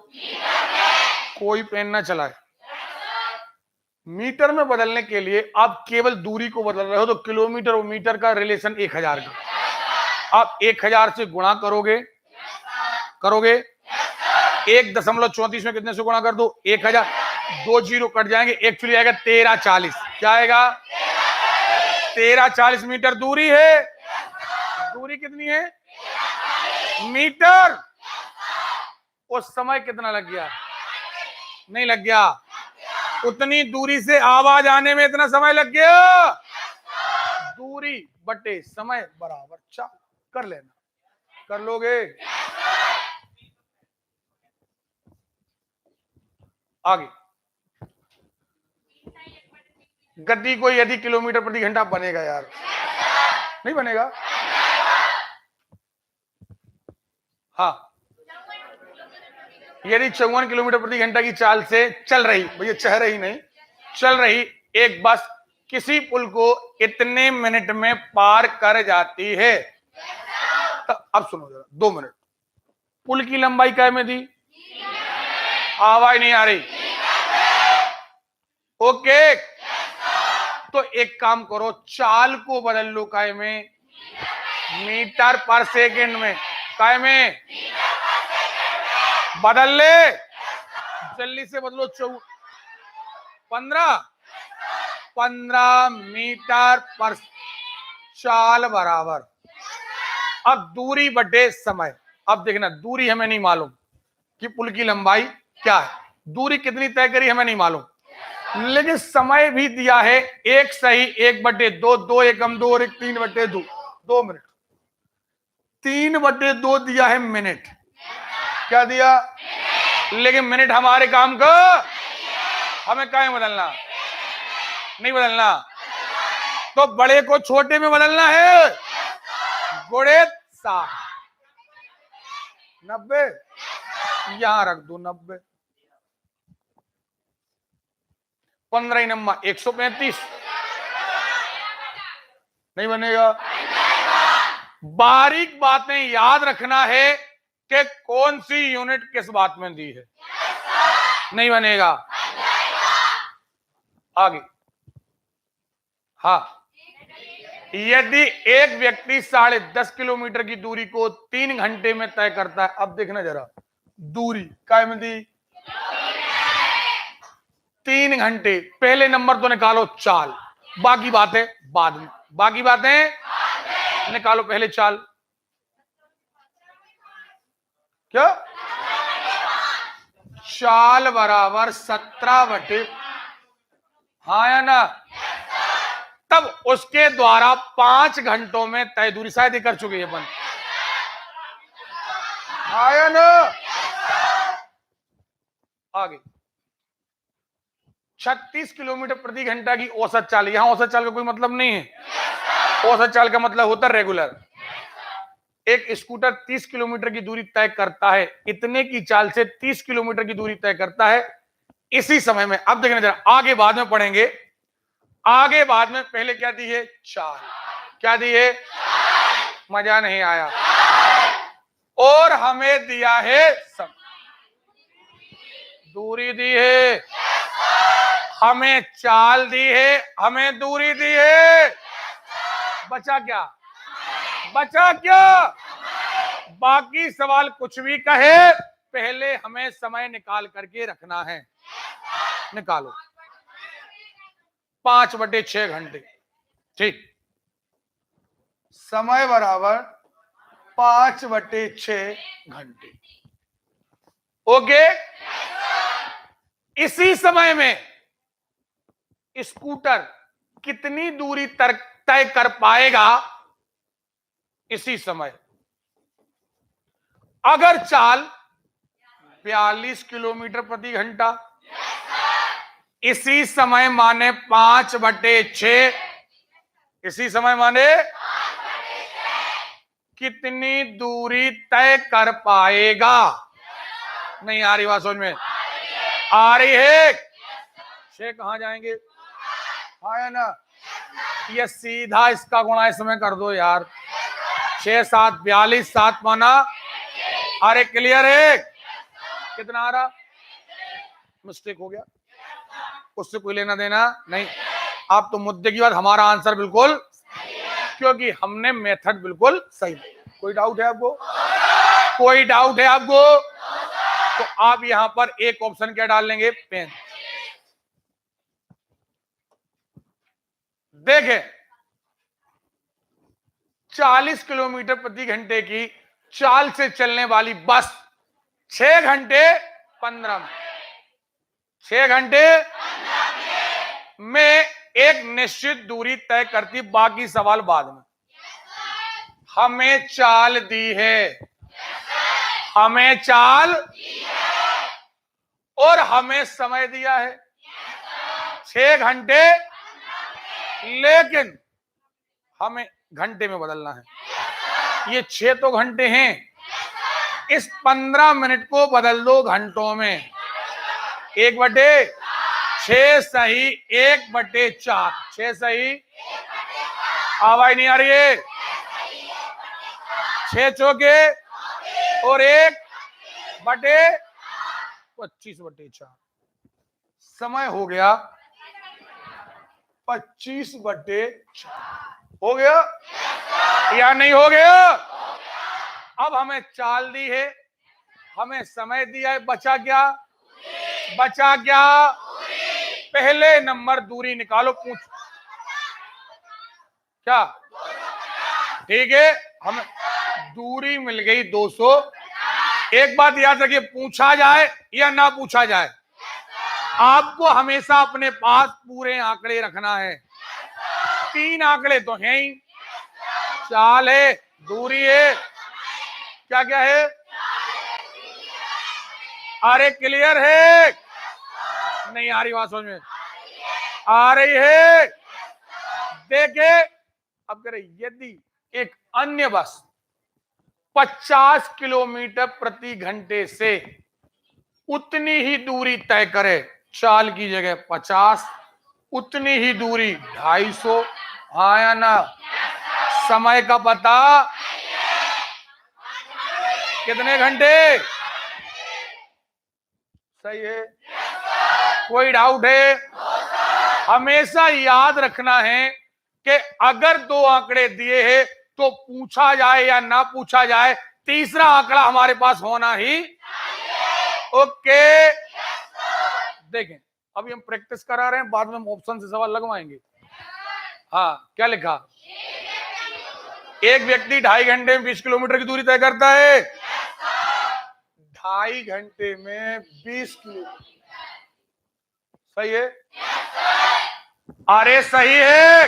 कोई पेन ना चलाए। मीटर में बदलने के लिए आप केवल दूरी को बदल रहे हो, तो किलोमीटर और मीटर का रिलेशन 1000 का। आप 1000 से गुणा करोगे 1.34 में कितने से गुणा कर दो? 1000। 2 जीरो कट जाएंगे, एक्चुअली आएगा 1340। क्या आएगा? 1340 मीटर दूरी है। दूरी कितनी है? मीटर। उस समय कितना लग गया? नहीं लग गया। उतनी दूरी से आवाज आने में इतना समय लग गया। दूरी बटे समय बराबर 4। कर लेना, कर लोगे? आगे, गति को यदि किलोमीटर प्रति घंटा बनेगा यार? नहीं बनेगा। हाँ, यदि 54 किलोमीटर प्रति घंटा की चाल से चल रही, भैया चह रही नहीं, चल रही एक बस किसी पुल को इतने मिनट में पार कर जाती है, तो अब सुनो जरा 2 मिनट। पुल की लंबाई क्या में दी? आवाज नहीं आ रही। ओके, तो एक काम करो, चाल को बदल लो। काय में? मीटर पर सेकंड में। काय में? बदल ले, जल्दी से बदलो। 15 मीटर पर चाल बराबर। अब दूरी बटे समय। अब देखना, दूरी हमें नहीं मालूम कि पुल की लंबाई क्या है, दूरी कितनी तय करी हमें नहीं मालूम, लेकिन समय भी दिया है 1 सही 1/2, 2 एकम 2 और 1 3/2, 2 मिनट। 3/2 दिया है मिनट। क्या दिया? लेकिन मिनट हमारे काम का, हमें क्या बदलना? नहीं बदलना, तो बड़े को छोटे में बदलना है। गुणे 60। 90 यहां रख दो, 90। 15 नम्मा 135। नहीं बनेगा। बारीक बातें याद रखना है कि कौन सी यूनिट किस बात में दी है। नहीं बनेगा। आगे, हाँ, यदि एक व्यक्ति 10.5 किलोमीटर की दूरी को 3 घंटे में तय करता है। अब देखना जरा, दूरी काय में दी? 3 घंटे। पहले नंबर तो निकालो चाल, बाकी बातें बाद में। बाकी बातें निकालो, पहले चाल। क्या? चाल बराबर 17/, हाँ या ना? तब उसके द्वारा 5 घंटों में तय दूरी, शायद ही कर चुके हैं अपन, हाँ या ना? आगे, 36 किलोमीटर प्रति घंटा की औसत चाल। यहां औसत चाल का कोई मतलब नहीं है। औसत चाल का मतलब होता है रेगुलर। एक स्कूटर 30 किलोमीटर की दूरी तय करता है, इतने की चाल से 30 किलोमीटर की दूरी तय करता है इसी समय में। अब देखना जरा, आगे बाद में पढ़ेंगे, आगे बाद में। पहले क्या दी है? चाल। क्या दी है? मजा नहीं आया। और हमें दिया है सब, दूरी दी है, हमें चाल दी है, हमें दूरी दी है। बचा क्या? बचा क्या? बाकी सवाल कुछ भी कहे, पहले हमें समय निकाल करके रखना है। निकालो। 5/6 घंटे। ठीक, समय बराबर 5/6 घंटे। ओके, इसी समय में स्कूटर कितनी दूरी तय कर पाएगा? इसी समय अगर चाल 42 किलोमीटर प्रति घंटा, इसी समय माने 5/6, इसी समय माने कितनी दूरी तय कर पाएगा? नहीं आ रही बात समझ में? आ रही है? 6 कहां जाएंगे? आया ना? ये सीधा इसका गुणा इसमें कर दो यार। 6 7 42, 7 माना। अरे क्लियर है? कितना आ रहा? मिस्टेक हो गया, उससे कोई लेना देना नहीं। आप तो मुद्दे की बात, हमारा आंसर बिल्कुल, क्योंकि हमने मेथड बिल्कुल सही। कोई डाउट है आपको? कोई डाउट है आपको? तो आप यहां पर एक ऑप्शन क्या डाल लेंगे? पेन। देखें, 40 किलोमीटर प्रति घंटे की चाल से चलने वाली बस 6 घंटे 15 मिनट 6 घंटे में एक निश्चित दूरी तय करती। बाकी सवाल बाद में। हमें चाल दी है, हमें चाल और हमें समय दिया है 6 घंटे, लेकिन हमें घंटे में बदलना है। ये 6 तो घंटे हैं, इस 15 मिनट को बदल दो घंटों में। 1/6 सही 1/4। 6 सही, आवाज नहीं आ रही है? 6 चौके और 1/25/4। समय हो गया 25/4। हो गया या नहीं हो गया? अब हमें चाल दी है, हमें समय दिया है, बचा क्या? बचा क्या? पहले नंबर दूरी निकालो। पूछ क्या? ठीक है, हमें दूरी मिल गई 200। एक बात याद रखिए, पूछा जाए या ना पूछा जाए, आपको हमेशा अपने पास पूरे आंकड़े रखना है। 3 आंकड़े तो हैं ही, चाल है, दूरी है, क्या क्या है? अरे क्लियर है? नहीं आ रही बात समझ में? आ रही है? देखे, अब करें, यदि एक अन्य बस 50 किलोमीटर प्रति घंटे से उतनी ही दूरी तय करे, चाल की जगह 50, उतनी ही दूरी 250, हाँ या ना? समय का पता कितने घंटे? सही है? कोई डाउट है? हमेशा याद रखना है कि अगर 2 आंकड़े दिए हैं तो पूछा जाए या ना पूछा जाए, तीसरा आंकड़ा हमारे पास होना ही। ओके, देखें, अभी हम प्रैक्टिस करा रहे हैं, बाद में हम ऑप्शन से सवाल लगवाएंगे। हाँ, क्या लिखा? एक व्यक्ति 2.5 घंटे में 20 किलोमीटर की दूरी तय करता है। 2.5 घंटे में 20 किलोमीटर, सही है? अरे सही है।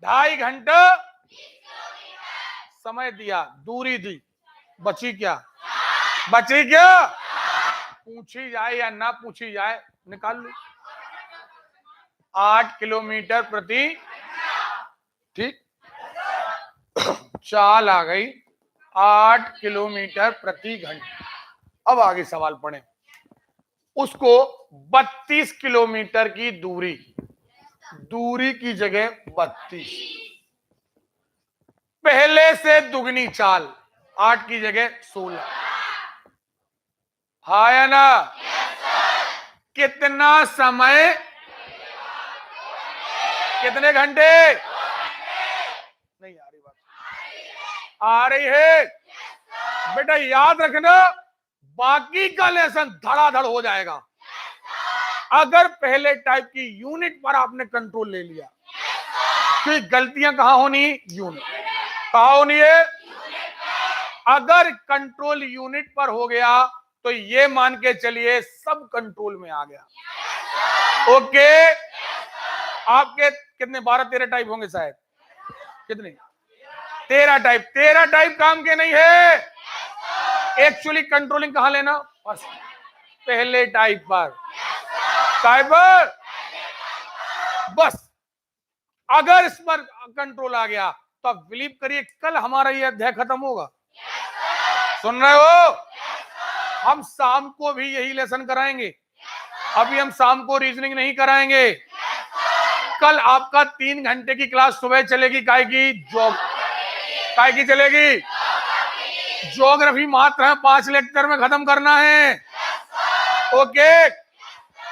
2.5 घंटा समय दिया, दूरी दी, बची क्या? बची क्या? पूछी जाए या ना पूछी जाए, निकाल लो। 8 किलोमीटर प्रति, ठीक, चाल आ गई 8 किलोमीटर प्रति घंटे। अब आगे सवाल पढ़ें। उसको 32 किलोमीटर की दूरी, दूरी की जगह 32, पहले से दुगनी चाल, 8 की जगह 16, हाँ या ना? कितना समय? कितने घंटे? नहीं आ रही बात? आ रही है? बेटा याद रखना, बाकी का लेसन धड़ाधड़ हो जाएगा अगर पहले टाइप की यूनिट पर आपने कंट्रोल ले लिया। तो गलतियां कहां होनी? यूनिट। कहां होनी है? अगर कंट्रोल यूनिट पर हो गया तो ये मान के चलिए सब कंट्रोल में आ गया। ओके, आपके कितने 12-13 टाइप होंगे शायद, कितने? 13 टाइप। 13 टाइप काम के नहीं है। एक्चुअली कंट्रोलिंग कहां लेना? बस पहले टाइप पर। टाइप पर बस, अगर इस पर कंट्रोल आ गया तो तो आप बिलीव करिए कल हमारा ये अध्याय खत्म होगा। सुन रहे हो? हम शाम को भी यही लेसन कराएंगे। अभी हम शाम को रीजनिंग नहीं कराएंगे। कल आपका 3 घंटे की क्लास सुबह चलेगी। काय की चलेगी? ज्योग्राफी मात्र है 5 लेक्चर में खत्म करना है। ओके।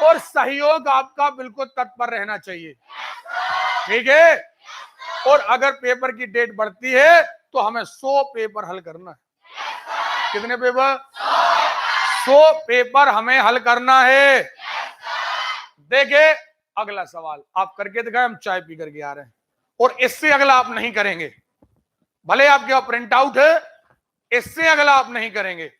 और सहयोग आपका बिल्कुल तत्पर रहना चाहिए। ठीक है। और अगर पेपर की डेट बढ़ती है तो हमें 100 पेपर हल करना है। कितने पेपर? 100 पेपर हमें हल करना है। देखिए अगला सवाल आप करके दिखाएं। हम चाय पी करके आ रहे हैं और इससे अगला आप नहीं करेंगे। भले आपके पास प्रिंट आउट है, इससे अगला आप नहीं करेंगे।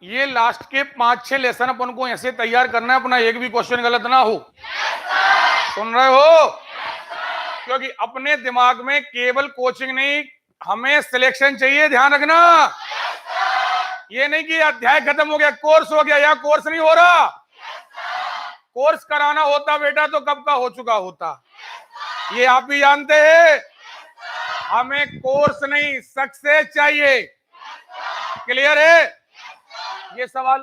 ये लास्ट के 5-6 लेसन अपन को ऐसे तैयार करना है अपना एक भी क्वेश्चन गलत ना हो। सुन रहे हो? क्योंकि अपने दिमाग में केवल कोचिंग नहीं, हमें सिलेक्शन चाहिए। ध्यान रखना। ये नहीं कि अध्याय खत्म हो गया, कोर्स हो गया। या कोर्स नहीं हो रहा। कोर्स कराना होता बेटा तो कब का हो चुका होता। ये आप भी जानते हैं। हमें कोर्स नहीं सक्सेस चाहिए। क्लियर है? ये सवाल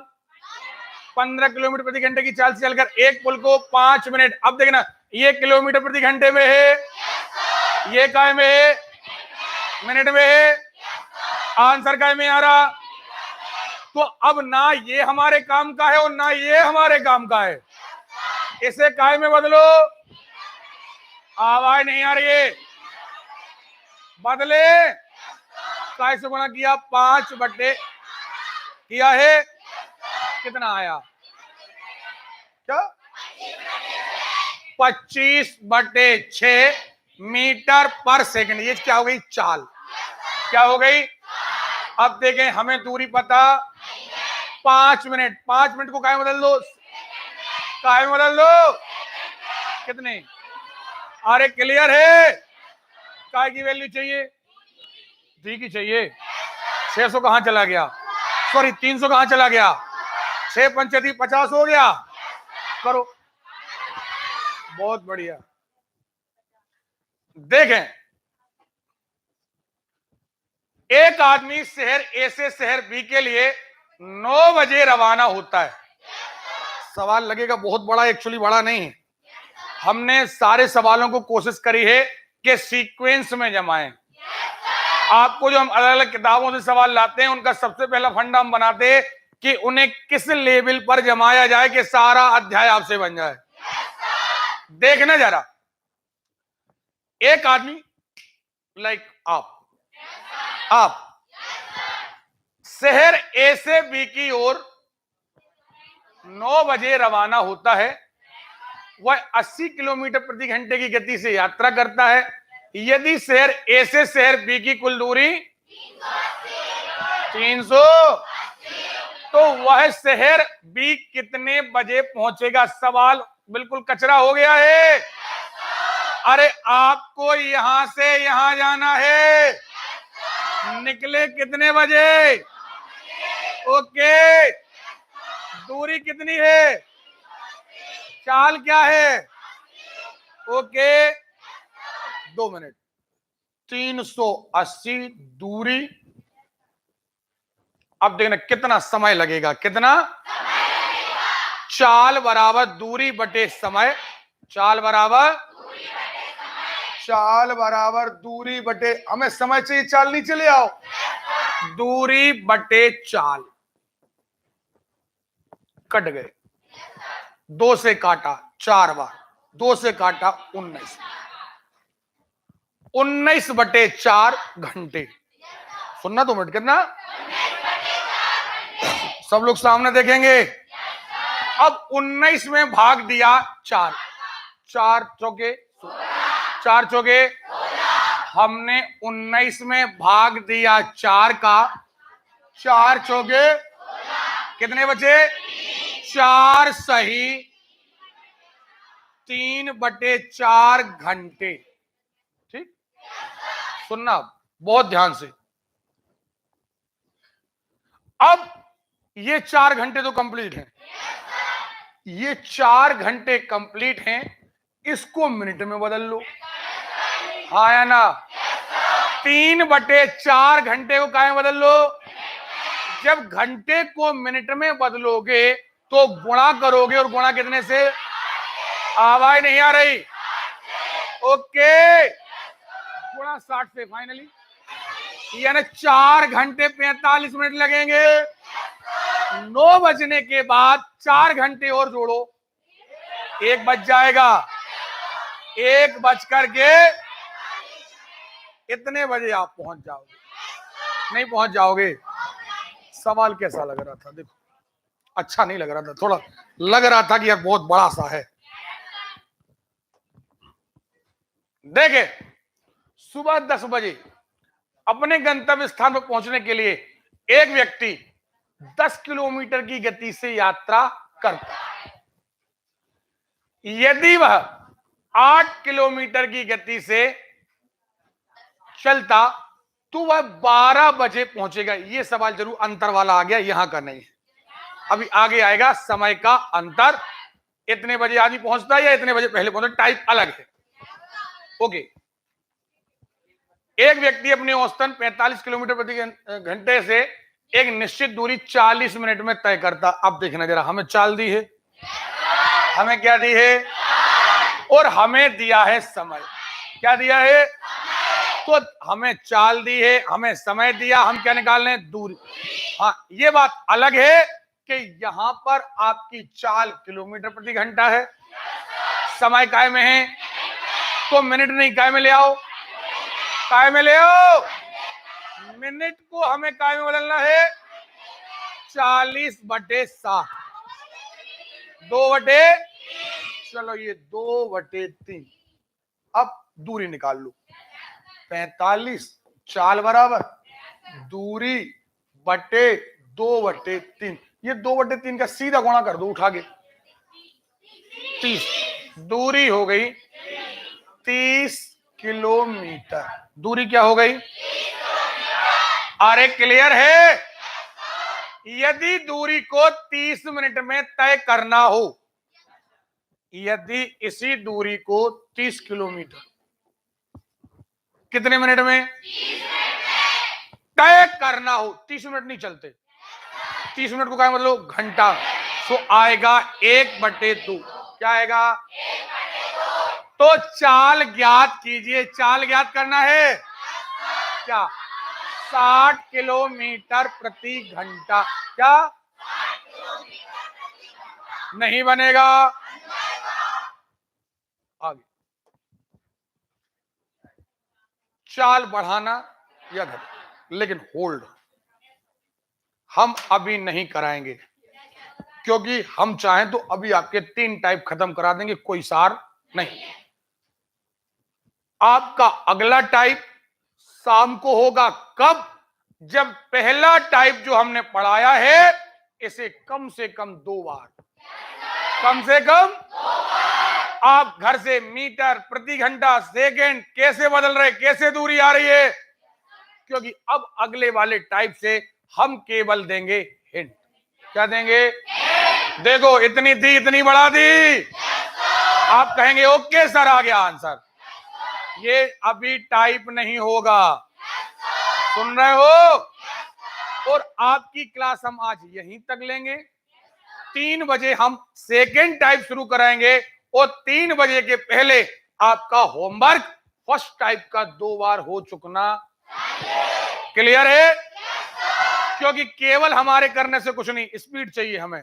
15 किलोमीटर प्रति घंटे की चाल से चलकर एक पुल को 5 मिनट। अब देखना, ये किलोमीटर प्रति घंटे में है, ये काय में है, मिनट में है। आंसर काय में आ रहा। तो अब ना ये हमारे काम का है और ना ये हमारे काम का है। इसे काय में बदलो। आवाज नहीं आ रही है। बदले। काय से गुणा किया 5/, किया है कितना आया? क्या? 25/6 मीटर पर सेकंड। ये क्या हो गई? चाल। क्या हो गई? अब देखें, हमें दूरी पता 5 मिनट। 5 मिनट को काय में बदल दो। काय में बदल दो। कितने? अरे क्लियर है? काय की वैल्यू चाहिए? डी की चाहिए। 600 कहां चला गया? सॉरी 300 कहां चला गया? 6 पंचे 50 हो गया। करो। बहुत बढ़िया। देखें, एक आदमी शहर ए से शहर बी के लिए 9 बजे रवाना होता है। सवाल लगेगा बहुत बड़ा, एक्चुअली बड़ा नहीं है। हमने सारे सवालों को कोशिश करी है कि सीक्वेंस में जमाएं। आपको जो हम अलग अलग किताबों से सवाल लाते हैं, उनका सबसे पहला फंडा हम बनाते हैं कि उन्हें किस लेवल पर जमाया जाए कि सारा अध्याय आपसे बन जाए। देखना जरा, एक आदमी लाइक आप शहर ए से बी की ओर 9 बजे रवाना होता है। वह 80 किलोमीटर प्रति घंटे की गति से यात्रा करता है। यदि शहर ए से शहर बी की कुल दूरी 300, तो वह शहर बी कितने बजे पहुंचेगा? सवाल बिल्कुल कचरा हो गया है। अरे आपको यहां से यहां जाना है, निकले कितने बजे? ओके, दूरी कितनी है? चाल क्या है? Okay, 2 minute. 380 दूरी। अब देखना कितना समय लगेगा, कितना चाल बराबर दूरी बटे समय। चाल बराबर दूरी बटे, हमें समय चाहिए, चाल नीचे ले आओ। दूरी बटे चाल, कट गए। 2 से काटा 4 बार, 2 से काटा 19, 19 बटे 4 घंटे। सुनना 2 मिनट, कितना? सब लोग सामने देखेंगे। अब 19 में भाग दिया 4, 4 चौके 4 चौके। हमने 19 में भाग दिया 4 का, 4 चौके कितने बचे? 4 सही 3 बटे 4 घंटे। ठीक, सुनना बहुत ध्यान से। अब ये 4 घंटे तो कंप्लीट हैं, ये 4 घंटे कंप्लीट हैं। इसको मिनट में बदल लो, हाँ या ना? 3 बटे 4 घंटे को क्या में बदल लो? जब घंटे को मिनट में बदलोगे तो गुणा करोगे, और गुणा कितने से? आवाज नहीं आ रही? ओके, गुणा 60 से फाइनली, यानी 4 घंटे 45 मिनट लगेंगे। 9 बजने के बाद 4 घंटे और जोड़ो, 1 बज जाएगा। 1 बज करके इतने बजे आप पहुंच जाओगे। नहीं पहुंच जाओगे। सवाल कैसा लग रहा था? देखो, अच्छा नहीं लग रहा था, थोड़ा लग रहा था कि यार बहुत बड़ा सा है। देखे, सुबह 10 बजे अपने गंतव्य स्थान पर पहुंचने के लिए एक व्यक्ति 10 किलोमीटर की गति से यात्रा करता है। यदि वह 8 किलोमीटर की गति से चलता तो वह 12 बजे पहुंचेगा। यह सवाल जरूर अंतर वाला आ गया, यहां का नहीं है। अभी आगे आएगा समय का अंतर, इतने बजे आदमी पहुंचता है या इतने बजे पहले पहुंचता, टाइप अलग है। ओके, एक व्यक्ति अपने औसतन 45 किलोमीटर प्रति घंटे से एक निश्चित दूरी 40 मिनट में तय करता। अब देखना जरा, हमें चाल दी है, हमें क्या दी है, और हमें दिया है समय। क्या दिया है? तो हमें चाल दी है, हमें समय दिया, हम क्या निकाल रहे हैं? दूरी। हाँ, ये बात अलग है कि यहां पर आपकी चाल किलोमीटर प्रति घंटा है, समय काय में है, तो मिनट नहीं, काय में ले आओ, काय में ले आओ। मिनट को हमें काय में बदलना है? 40 बटे 7, 2 बटे, चलो ये 2 बटे 3। अब दूरी निकाल लो, 45 चाल बराबर दूरी बटे 2 बटे 3। ये 2 बटे 3 का सीधा गुणा कर दो उठा के, 30। दूरी हो गई 30 किलोमीटर। दूरी क्या हो गई? अरे क्लियर है? यदि दूरी को 30 मिनट में तय करना हो यदि इसी दूरी को 30 किलोमीटर कितने मिनट में तय करना हो, 30 मिनट नहीं चलते, 30 मिनट को क्या मतलब घंटा, तो आएगा 1/2। क्या आएगा? तो चाल ज्ञात कीजिए, चाल ज्ञात करना है क्या? 60 किलोमीटर प्रति घंटा। क्या नहीं बनेगा? आगे चाल बढ़ाना या घटाना, लेकिन होल्ड हम अभी नहीं कराएंगे, क्योंकि हम चाहें तो अभी आपके 3 टाइप खत्म करा देंगे, कोई सार नहीं। आपका अगला टाइप शाम को होगा। कब? जब पहला टाइप जो हमने पढ़ाया है इसे कम से कम 2 बार, कम से कम आप घर से मीटर, प्रति घंटा, सेकंड कैसे बदल रहे, कैसे दूरी आ रही है, क्योंकि अब अगले वाले टाइप से हम केवल देंगे हिंट। क्या देंगे? देखो इतनी थी, इतनी बढ़ा दी, आप कहेंगे ओके सर आ गया आंसर। ये अभी टाइप नहीं होगा, सुन रहे हो? और आपकी क्लास हम आज यहीं तक लेंगे। 3 बजे हम सेकेंड टाइप शुरू कराएंगे और 3 बजे के पहले आपका होमवर्क फर्स्ट टाइप का 2 बार हो चुकना क्लियर है? क्योंकि केवल हमारे करने से कुछ नहीं, स्पीड चाहिए हमें।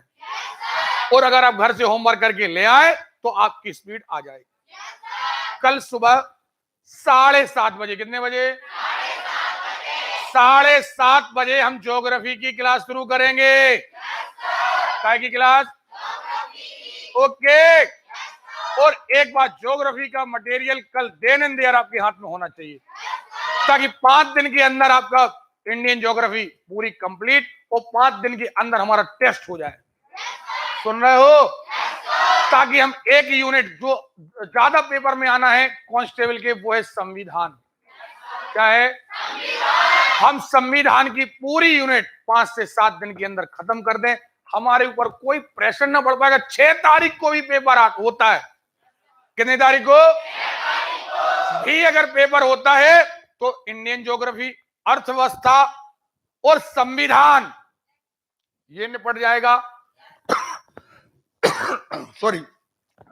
और अगर आप घर से होमवर्क करके ले आए तो आपकी स्पीड आ जाएगी। कल सुबह 7:30 बजे, कितने बजे? 7:30 बजे हम ज्योग्राफी की क्लास शुरू करेंगे। काय की क्लास? ओके। और एक बात, ज्योग्राफी का मटेरियल कल देन एंड देयर आपके हाथ में होना चाहिए, ताकि 5 दिन के अंदर आपका इंडियन ज्योग्राफी पूरी कंप्लीट और 5 दिन के अंदर हमारा टेस्ट हो जाए। सुन रहे हो? ताकि हम एक यूनिट जो ज्यादा पेपर में आना है कांस्टेबल के, वो है संविधान। क्या है? हम संविधान की पूरी यूनिट 5 से 7 दिन के अंदर खत्म कर दें, हमारे ऊपर कोई प्रेशर ना पड़ पाएगा। 6 तारीख को भी पेपर होता है। कितनी तारीख को भी अगर पेपर होता है तो इंडियन ज्योग्राफी, अर्थव्यवस्था और संविधान ये निपट जाएगा। सॉरी,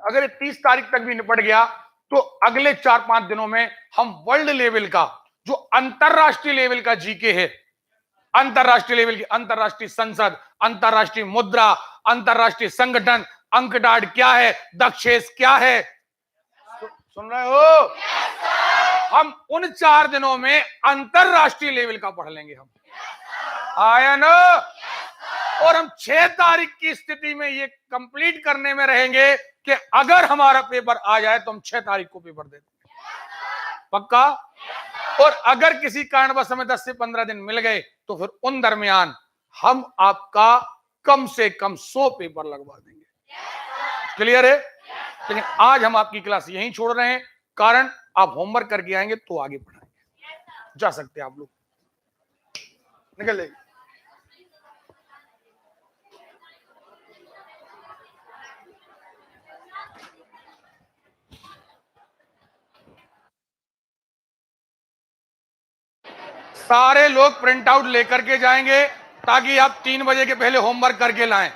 अगर 30 तारीख तक भी निपट गया तो अगले 4-5 दिनों में हम वर्ल्ड लेवल का, जो अंतरराष्ट्रीय लेवल का जीके है, अंतरराष्ट्रीय लेवल की, अंतरराष्ट्रीय संसद, अंतरराष्ट्रीय मुद्रा, अंतरराष्ट्रीय संगठन, अंकडाड क्या है, दक्षेस क्या है, सुन रहे हो? हम उन 4 दिनों में अंतरराष्ट्रीय लेवल का पढ़ लेंगे हम। आया ना? और हम 6 तारीख की स्थिति में ये कंप्लीट करने में रहेंगे कि अगर हमारा पेपर आ जाए तो हम 6 तारीख को पेपर दे देंगे। पक्का? और अगर किसी कारणवश हमें 10 से 15 दिन मिल गए तो फिर उन दरमियान हम आपका कम से कम 100 पेपर लगवा देंगे। क्लियर है? लेकिन आज हम आपकी क्लास यहीं छोड़ रहे हैं, कारण आप होमवर्क करके आएंगे तो आगे पढ़ाएंगे। जा सकते हैं आप लोग, निकल जाइए। सारे लोग प्रिंट आउट लेकर के जाएंगे ताकि आप 3 बजे के पहले होमवर्क करके लाएं।